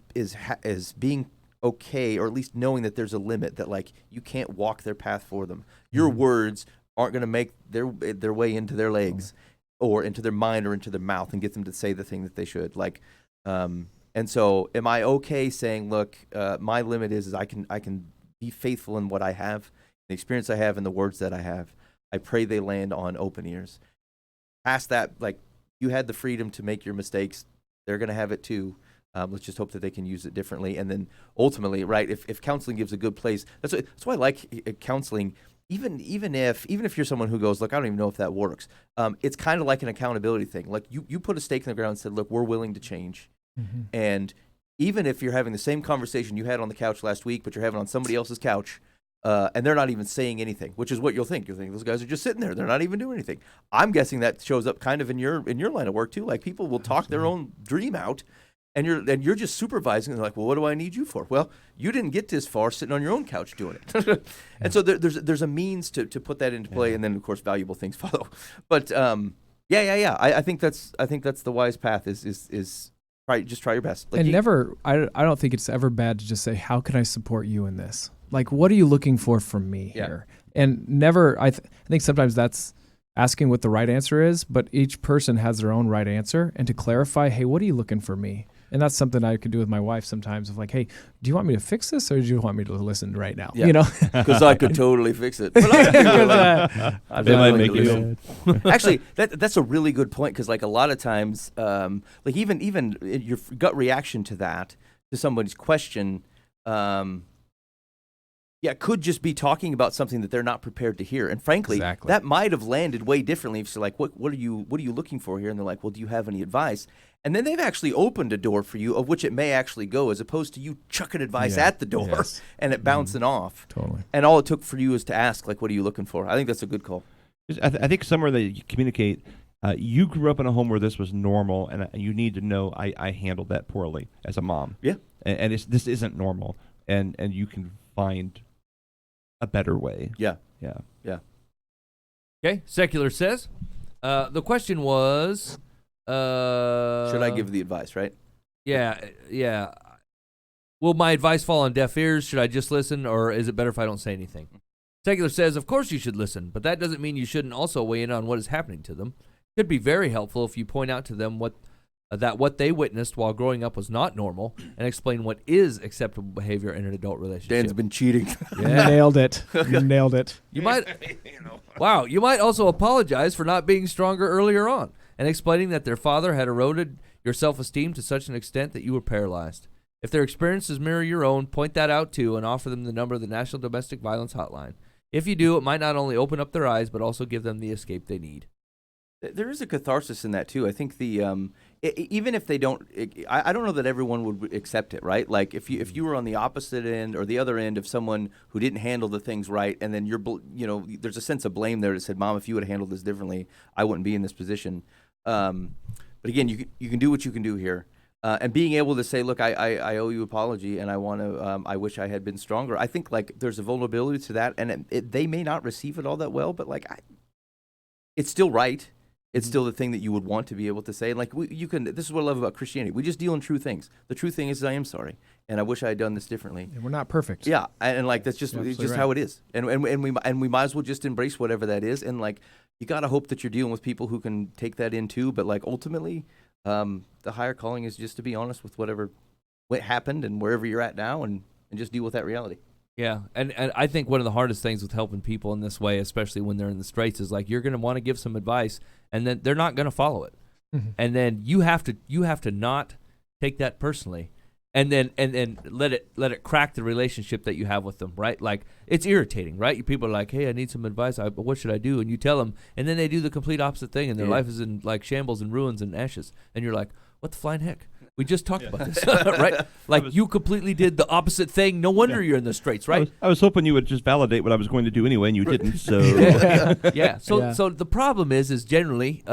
being okay, or at least knowing that there's a limit, that like you can't walk their path for them. Your words aren't going to make their way into their legs, or into their mind, or into their mouth, and get them to say the thing that they should. Like, and so, am I okay saying, look, my limit is I can be faithful in what I have, the experience I have, and the words that I have. I pray they land on open ears. Past that, like, you had the freedom to make your mistakes. They're going to have it too. Let's just hope that they can use it differently. And then ultimately, right, if counseling gives a good place, that's why I like counseling. Even if you're someone who goes, look, I don't even know if that works. It's kind of like an accountability thing. Like you put a stake in the ground and said, look, we're willing to change. Mm-hmm. And even if you're having the same conversation you had on the couch last week, but you're having on somebody else's couch, and they're not even saying anything, which is what you'll think. You'll think those guys are just sitting there; they're not even doing anything. I'm guessing that shows up kind of in your line of work too. Like people will talk their own dream out, and you're just supervising. And they're like, well, what do I need you for? Well, you didn't get this far sitting on your own couch doing it. And so there's a means to put that into play, and then of course valuable things follow. But yeah. I think that's the wise path is. Just try your best. Like I don't think it's ever bad to just say, how can I support you in this? Like, what are you looking for from me here? And never, I think sometimes that's asking what the right answer is, but each person has their own right answer. And to clarify, hey, what are you looking for me? And that's something I could do with my wife sometimes, of like, hey, do you want me to fix this, or do you want me to listen right now? Yeah. You know, because I could totally fix it. But I They might make you mad. Actually, that's a really good point, because like a lot of times, like even your gut reaction to that, to somebody's question, could just be talking about something that they're not prepared to hear. And frankly, that might have landed way differently if you're like, what are you looking for here? And they're like, well, do you have any advice? And then they've actually opened a door for you, of which it may actually go, as opposed to you chucking advice at the door and it bouncing off. Totally. And all it took for you is to ask, like, what are you looking for? I think that's a good call. I think somewhere that you communicate, you grew up in a home where this was normal, and you need to know I handled that poorly as a mom. Yeah. And this isn't normal, and you can find a better way. Yeah. Okay, Secular says, the question was, should I give the advice, right? Yeah. Will my advice fall on deaf ears? Should I just listen, or is it better if I don't say anything? Secular says, of course you should listen, but that doesn't mean you shouldn't also weigh in on what is happening to them. It could be very helpful if you point out to them what they witnessed while growing up was not normal, and explain what is acceptable behavior in an adult relationship. Dan's been cheating. Yeah. Nailed it. You nailed it. You might, wow. You might also apologize for not being stronger earlier on, and explaining that their father had eroded your self-esteem to such an extent that you were paralyzed. If their experiences mirror your own, point that out too, and offer them the number of the National Domestic Violence Hotline. If you do, it might not only open up their eyes, but also give them the escape they need. There is a catharsis in that too. I think even if they don't, I don't know that everyone would accept it, right? Like if you were on the opposite end or the other end of someone who didn't handle the things right, and then there's a sense of blame there that said, "Mom, if you would have handled this differently, I wouldn't be in this position." But again, you can do what you can do here, and being able to say, "Look, I owe you an apology, and I want to. I wish I had been stronger." I think like there's a vulnerability to that, and they may not receive it all that well, but like it's still right. It's still the thing that you would want to be able to say. And like this is what I love about Christianity. We just deal in true things. The true thing is I am sorry, and I wish I had done this differently. And we're not perfect. Yeah, and like that's just it's just how it is. And we might as well just embrace whatever that is. And like you got to hope that you're dealing with people who can take that in too. But like ultimately, the higher calling is just to be honest with what happened and wherever you're at now, and just deal with that reality. Yeah, and I think one of the hardest things with helping people in this way, especially when they're in the straits, is like you're going to want to give some advice, and then they're not going to follow it, and then you have to not take that personally, and then let it crack the relationship that you have with them, right? Like it's irritating, right? People are like, hey, I need some advice. What should I do? And you tell them, and then they do the complete opposite thing, and their life is in like shambles and ruins and ashes, and you're like, what the flying heck? We just talked about this, right? Like you completely did the opposite thing. No wonder you're in the straits, right? I was hoping you would just validate what I was going to do anyway, and you didn't. So So the problem is generally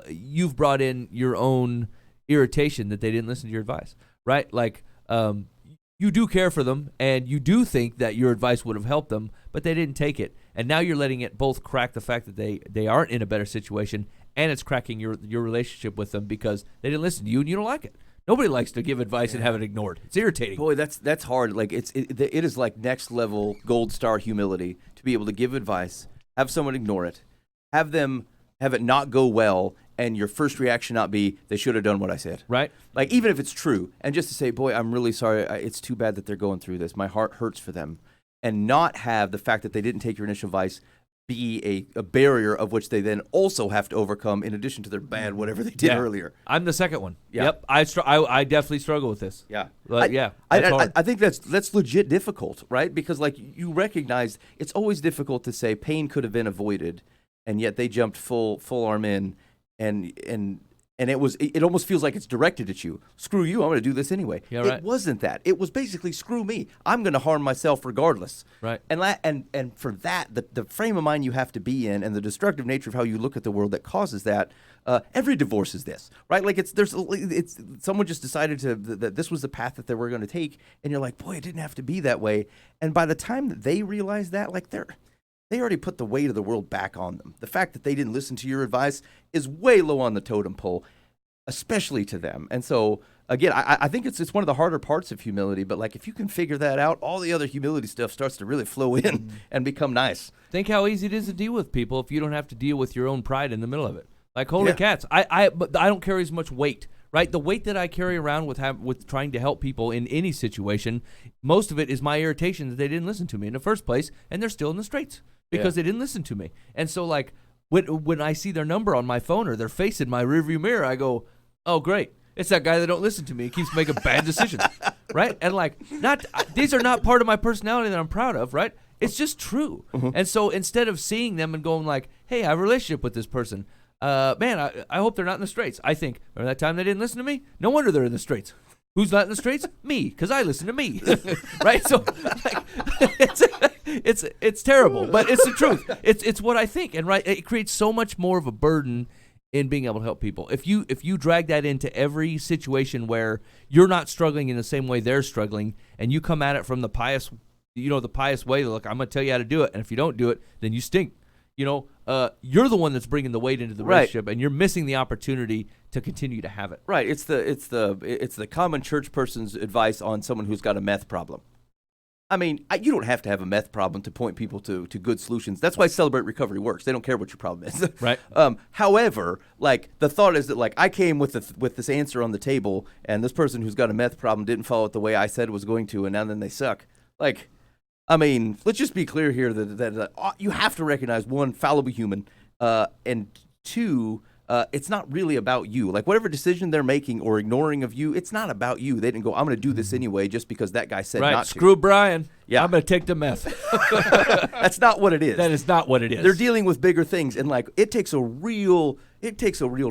you've brought in your own irritation that they didn't listen to your advice, right? Like you do care for them, and you do think that your advice would have helped them, but they didn't take it, and now you're letting it both crack the fact that they aren't in a better situation, and it's cracking your relationship with them because they didn't listen to you and you don't like it. Nobody likes to give advice and have it ignored. It's irritating. Boy, that's hard. Like it is like next level gold star humility to be able to give advice, have someone ignore it, have it not go well, and your first reaction not be they should have done what I said. Right. Like even if it's true, and just to say, boy, I'm really sorry. It's too bad that they're going through this. My heart hurts for them, and not have the fact that they didn't take your initial advice be a barrier of which they then also have to overcome in addition to their bad whatever they did earlier. I'm the second one. Yeah. Yep. I definitely struggle with this. Yeah. That's hard. I think that's legit difficult, right? Because like you recognize it's always difficult to say pain could have been avoided, and yet they jumped full arm in, and it almost feels like it's directed at you. Screw you, I'm going to do this anyway. Yeah, right. It wasn't that. It was basically screw me. I'm going to harm myself regardless. Right. And for that, the frame of mind you have to be in, and the destructive nature of how you look at the world that causes that. Every divorce is this, right? Like it's someone just decided that this was the path that they were going to take, and you're like, boy, it didn't have to be that way. And by the time that they realize that, like they already put the weight of the world back on them. The fact that they didn't listen to your advice is way low on the totem pole, especially to them. And so, again, I think it's one of the harder parts of humility, but like if you can figure that out, all the other humility stuff starts to really flow in and become nice. Think how easy it is to deal with people if you don't have to deal with your own pride in the middle of it. Like, holy cats, but I don't carry as much weight. Right, the weight that I carry around with trying to help people in any situation, most of it is my irritation that they didn't listen to me in the first place, and they're still in the straits because they didn't listen to me. And so, like, when I see their number on my phone or their face in my rearview mirror, I go, "Oh, great! It's that guy that don't listen to me. He keeps making bad decisions." Right, and like, these are not part of my personality that I'm proud of. Right, it's just true. And so instead of seeing them and going like, "Hey, I have a relationship with this person." Man, I hope they're not in the straits. I think, remember that time they didn't listen to me? No wonder they're in the straits. Who's not in the straits? Me, because I listen to me. Right? So, like, it's terrible, but it's the truth. It's what I think, and right, it creates so much more of a burden in being able to help people. If you drag that into every situation where you're not struggling in the same way they're struggling, and you come at it from the pious way, look, I'm going to tell you how to do it, and if you don't do it, then you stink. You're the one that's bringing the weight into the relationship, and you're missing the opportunity to continue to have it. Right. It's the common church person's advice on someone who's got a meth problem. I mean, you don't have to have a meth problem to point people to good solutions. That's why Celebrate Recovery works. They don't care what your problem is. Right. However, like the thought is that like I came with this answer on the table, and this person who's got a meth problem didn't follow it the way I said it was going to, and now then they suck. Like. I mean, let's just be clear here that you have to recognize, one, fallible human, and two, it's not really about you. Like, whatever decision they're making or ignoring of you, it's not about you. They didn't go, I'm going to do this anyway just because that guy said not to. Screw Brian. Yeah. I'm going to take the meth. That's not what it is. That is not what it is. They're dealing with bigger things, and, like, it takes a real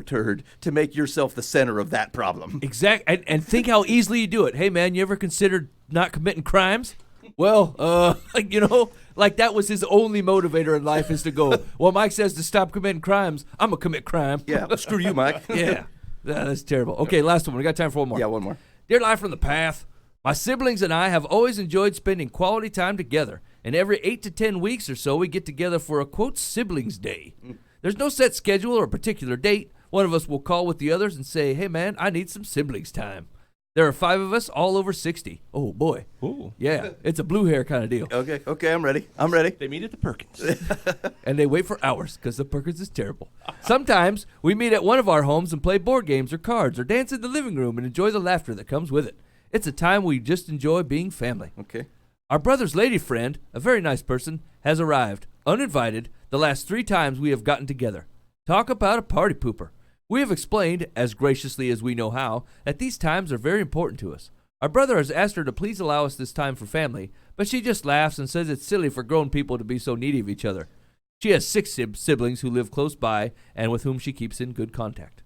turd to make yourself the center of that problem. Exactly. And think how easily you do it. Hey, man, you ever considered not committing crimes? Well, like that was his only motivator in life is to go, well, Mike says to stop committing crimes. I'm going to commit crime. Yeah, screw you, Mike. Yeah, that's terrible. Okay, last one. We got time for one more. Yeah, one more. Dear Life from the Path, my siblings and I have always enjoyed spending quality time together, and every 8 to 10 weeks or so we get together for a, quote, siblings day. There's no set schedule or particular date. One of us will call with the others and say, hey, man, I need some siblings time. There are 5 of us, all over 60. Oh, boy. Ooh. Yeah, it's a blue hair kind of deal. Okay, I'm ready. They meet at the Perkins. And they wait for hours because the Perkins is terrible. Sometimes we meet at one of our homes and play board games or cards or dance in the living room and enjoy the laughter that comes with it. It's a time we just enjoy being family. Okay. Our brother's lady friend, a very nice person, has arrived, uninvited, the last 3 times we have gotten together. Talk about a party pooper. We have explained, as graciously as we know how, that these times are very important to us. Our brother has asked her to please allow us this time for family, but she just laughs and says it's silly for grown people to be so needy of each other. She has 6 siblings who live close by and with whom she keeps in good contact.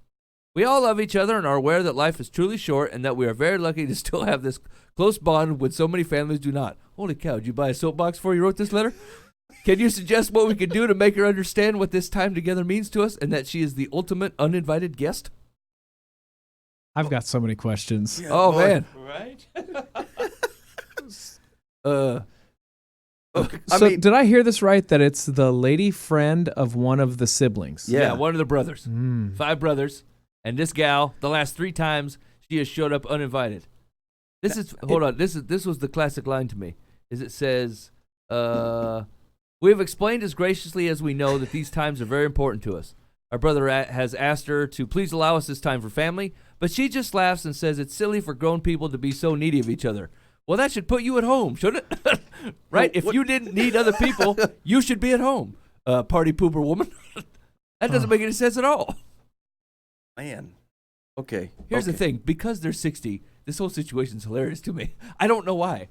We all love each other and are aware that life is truly short and that we are very lucky to still have this close bond when so many families do not. Holy cow, did you buy a soapbox before you wrote this letter? Can you suggest what we can do to make her understand what this time together means to us and that she is the ultimate uninvited guest? I've got so many questions. Yeah, Oh, boy. man. Right? Okay. So did I hear this right, that it's the lady friend of one of the siblings? Yeah. One of the brothers. Mm. 5 brothers. And this gal, the last 3 times, she has showed up uninvited. Hold on. This was the classic line to me. It says, we have explained as graciously as we know that these times are very important to us. Our brother has asked her to please allow us this time for family, but she just laughs and says it's silly for grown people to be so needy of each other. Well, that should put you at home, shouldn't it? Right? If you didn't need other people, you should be at home, party pooper woman. That doesn't make any sense at all. Man. Okay. Here's the thing. Because they're 60, this whole situation's hilarious to me. I don't know why.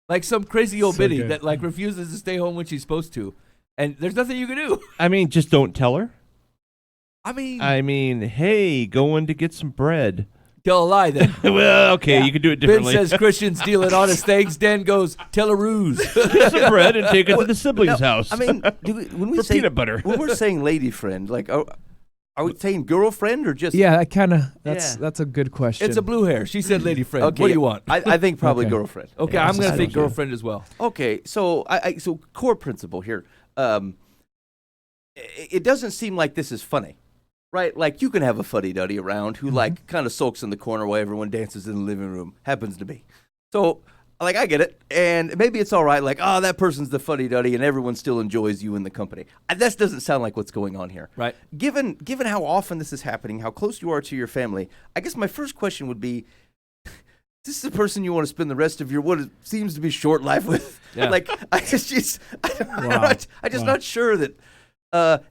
Like some crazy old So biddy good. that like refuses to stay home when she's supposed to. And there's nothing you can do. I mean, just don't tell her. I mean, hey, going to get some bread. tell a lie then. Well, okay, you can do it Ben differently. says Christians deal in honest things. Dan goes, tell a ruse. Get some bread and take it to the siblings' house. I mean, when we For say peanut butter. when we're saying lady friend, like, are we saying girlfriend or just? Yeah, I kind of. Yeah. That's a good question. It's a blue hair. She said lady friend. Okay. What do you want? I think probably Okay. girlfriend. Okay, Yeah, I'm going I to think don't know. girlfriend as well. Okay, so so core principle here. It doesn't seem like this is funny, right? Like you can have a fuddy-duddy around who like kind of sulks in the corner while everyone dances in the living room. Happens to me. So like I get it, and maybe it's all right. Like that person's the fuddy-duddy, and everyone still enjoys you in the company. That doesn't sound like what's going on here. Right. Given how often this is happening, how close you are to your family, I guess my first question would be. This is the person you want to spend the rest of your what seems to be short life with. Yeah. Like I'm just not sure that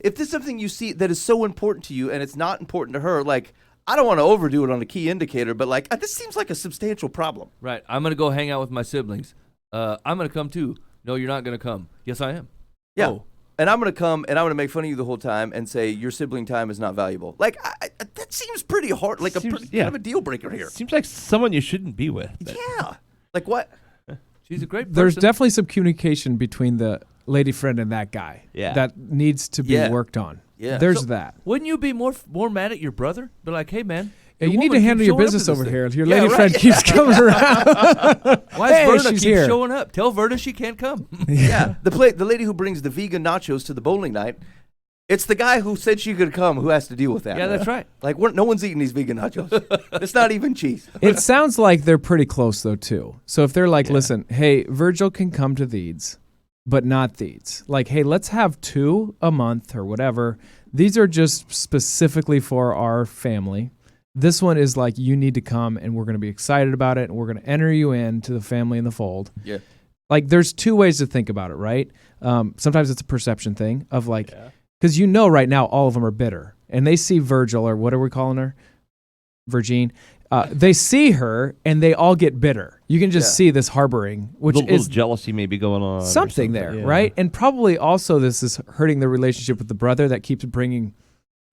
if this is something you see that is so important to you and it's not important to her, like I don't want to overdo it on a key indicator, but like this seems like a substantial problem. Right. I'm going to go hang out with my siblings. I'm going to come too. No, you're not going to come. Yes, I am. Yeah. Oh. And I'm going to come and I'm going to make fun of you the whole time and say your sibling time is not valuable. Like that seems pretty hard, like Seems- a pretty, yeah. kind of a deal breaker here. Seems like someone you shouldn't be with. but- Yeah. Like what? She's a great person. There's definitely some communication between the lady friend and that guy. Yeah. That needs to be Yeah. worked on. Yeah. There's So- that. Wouldn't you be more mad at your brother? Be like, hey, man. Yeah, your you need to woman handle keeps your showing up business to this over thing. here. Your Yeah, lady right. friend keeps coming around. Why Hey, is Verna she's keep here. showing up? Tell Verna she can't come. Yeah. The lady who brings the vegan nachos to the bowling night, it's the guy who said she could come who has to deal with that. Yeah, that's right. Like no one's eating these vegan nachos. It's not even cheese. It sounds like they're pretty close though too. So if they're like, listen, hey, Virgil can come to these, but not these. Like, hey, let's have 2 a month or whatever. These are just specifically for our family. This one is like, you need to come and we're going to be excited about it and we're going to enter you into the family in the fold. Yeah. Like there's 2 ways to think about it, right? Sometimes it's a perception thing of like, because right now all of them are bitter and they see Virgil, or what are we calling her? Virgin. They see her and they all get bitter. You can just see this harboring, which little is jealousy maybe going on. or something there, yeah. right? And probably also this is hurting the relationship with the brother that keeps bringing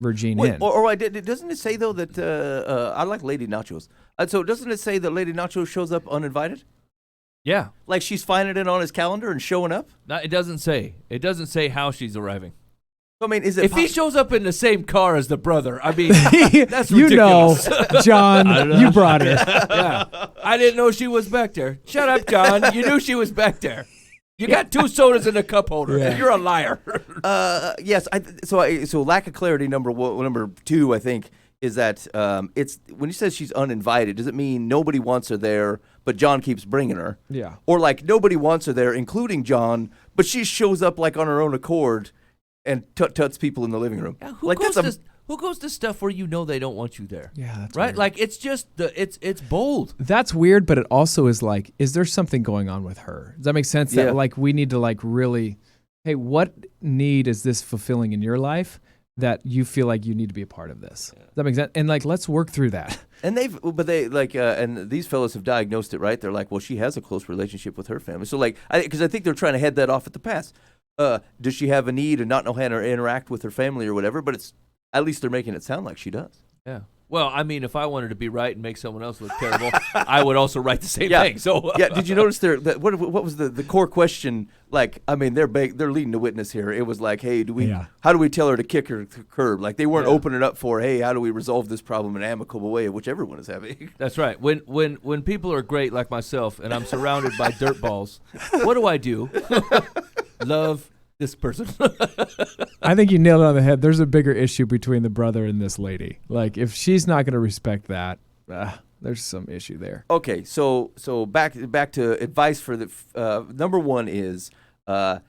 Virgin Wait, in. doesn't it say though that I like Lady Nachos? So doesn't it say that Lady Nachos shows up uninvited? Yeah. Like she's finding it on his calendar and showing up? No, it doesn't say. It doesn't say how she's arriving. I mean, is it If he shows up in the same car as the brother, I mean, that's you know, ridiculous. John, you brought her. Yeah. I didn't know she was back there. Shut up, John. You knew she was back there. You got 2 sodas in a cup holder. Yeah. You're a liar. yes, so lack of clarity number 2, I think, is that it's when he says she's uninvited, does it mean nobody wants her there, but John keeps bringing her? Yeah. Or like nobody wants her there, including John, but she shows up like on her own accord and tuts people in the living room. Yeah, like who goes to stuff where you know they don't want you there? Yeah, that's right. weird. Like it's just it's bold. That's weird, but it also is like, is there something going on with her? Does that make sense? Yeah. That like we need to like really, hey, what need is this fulfilling in your life that you feel like you need to be a part of this? Does that make sense? And like, let's work through that. And and these fellas have diagnosed it, right? They're like, well, she has a close relationship with her family. So like, because I think they're trying to head that off at the pass. Does she have a need and not know how to interact with her family or whatever? But it's at least they're making it sound like she does. Yeah. Well, I mean, if I wanted to be right and make someone else look terrible, I would also write the same Yeah. thing. So Yeah. Did you notice what was the core question? Like, I mean, they're leading the witness here. It was like, hey, how do we tell her to kick her to the curb? Like they weren't opening up for, hey, how do we resolve this problem in an amicable way, which everyone is having. That's right. When people are great like myself and I'm surrounded by dirt balls, what do? Love this person. I think you nailed it on the head. There's a bigger issue between the brother and this lady. Like if she's not going to respect that, there's some issue there. Okay, so back to advice for the number one is first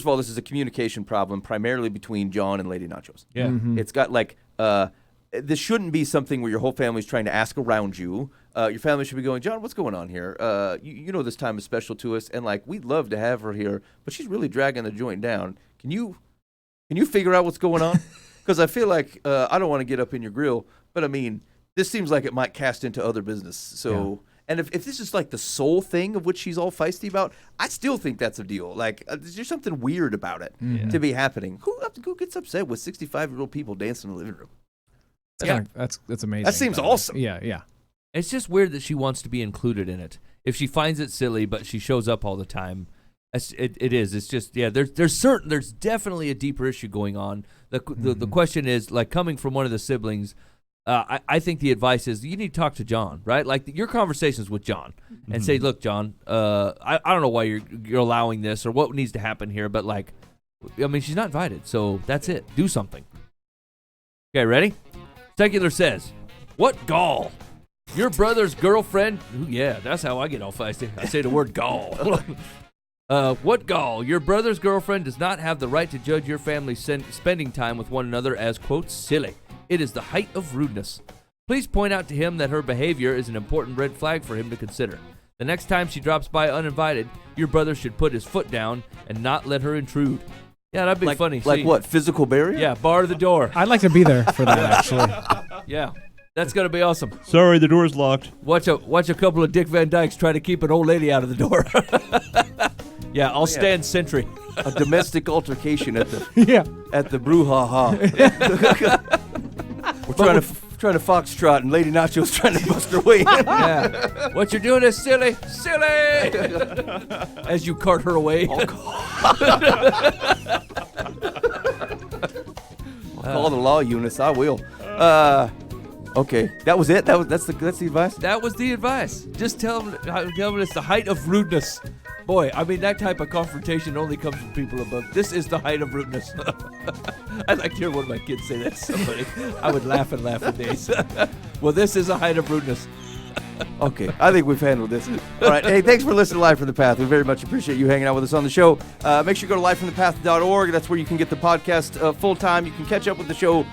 of all, this is a communication problem primarily between John and Lady Nachos. Yeah. Mm-hmm. It's got like this shouldn't be something where your whole family's trying to ask around you. Your family should be going, John, what's going on here? You know this time is special to us, and like we'd love to have her here, but she's really dragging the joint down. Can you figure out what's going on? Because I feel like I don't want to get up in your grill, but I mean, this seems like it might cast into other business. So, and if this is like the sole thing of which she's all feisty about, I still think that's a deal. Like, there's something weird about it to be happening. Who gets upset with 65-year-old people dancing in the living room? That's amazing. That seems awesome. Yeah. It's just weird that she wants to be included in it. If she finds it silly, but she shows up all the time, it is. It's just there's definitely a deeper issue going on. The question is like coming from one of the siblings. I think the advice is you need to talk to John, right? Like your conversations with John, and say, look, John, I don't know why you're allowing this or what needs to happen here, but like, I mean, she's not invited, so that's it. Do something. Okay, ready? Secular says, what gall? Your brother's girlfriend? Ooh, yeah, that's how I get all feisty. I say the word gall. What gall? Your brother's girlfriend does not have the right to judge your family's spending time with one another as, quote, silly. It is the height of rudeness. Please point out to him that her behavior is an important red flag for him to consider. The next time she drops by uninvited, your brother should put his foot down and not let her intrude. Yeah, that'd be funny. Like what, physical barrier? Yeah, bar the door. I'd like to be there for that, actually. Yeah, that's going to be awesome. Sorry, the door's locked. Watch a couple of Dick Van Dykes try to keep an old lady out of the door. Yeah, I'll stand sentry. A domestic altercation at the brouhaha. We're trying to foxtrot, and Lady Nacho's trying to bust her way in. Yeah. What you're doing is silly. As you cart her away. I'll call the law units. I will. Okay, that was it. That's the advice. That was the advice. Just tell them it's the height of rudeness. Boy, I mean, that type of confrontation only comes from people above. This is the height of rudeness. I'd like to hear one of my kids say that to somebody. I would laugh and laugh for days. Well, this is a height of rudeness. Okay, I think we've handled this. All right, hey, thanks for listening to Live from the Path. We very much appreciate you hanging out with us on the show. Make sure you go to livefromthepath.org. That's where you can get the podcast full time. You can catch up with the show.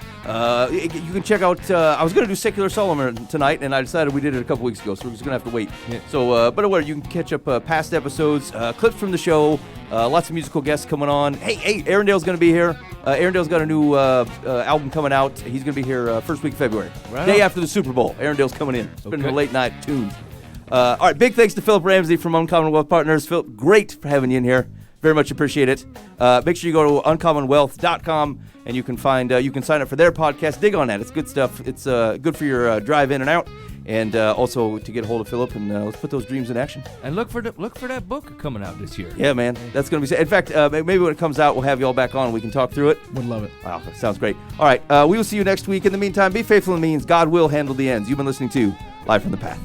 You can check out, I was going to do Secular Solomon tonight, and I decided we did it a couple weeks ago, so we're just going to have to wait. Yeah. So, but whatever, you can catch up past episodes, clips from the show, lots of musical guests coming on. Hey, Arendale's going to be here. Arendale's got a new album coming out. He's going to be here first week of February. Right Day after the Super Bowl. Arendale's coming in. Spending the late night tunes. All right, big thanks to Phillip Ramsey from Uncommon Wealth Partners. Phil, great for having you in here. Very much appreciate it. Make sure you go to uncommonwealth.com and you can find you can sign up for their podcast. Dig on that. It's good stuff. It's good for your drive in and out, and also to get a hold of Phillip and let's put those dreams in action. And look for that book coming out this year. Yeah, man, that's going to be. In fact, maybe when it comes out, we'll have you all back on and we can talk through it. Would love it. Wow, that sounds great. All right, we will see you next week. In the meantime, be faithful in the means. God will handle the ends. You've been listening to Live from the Path.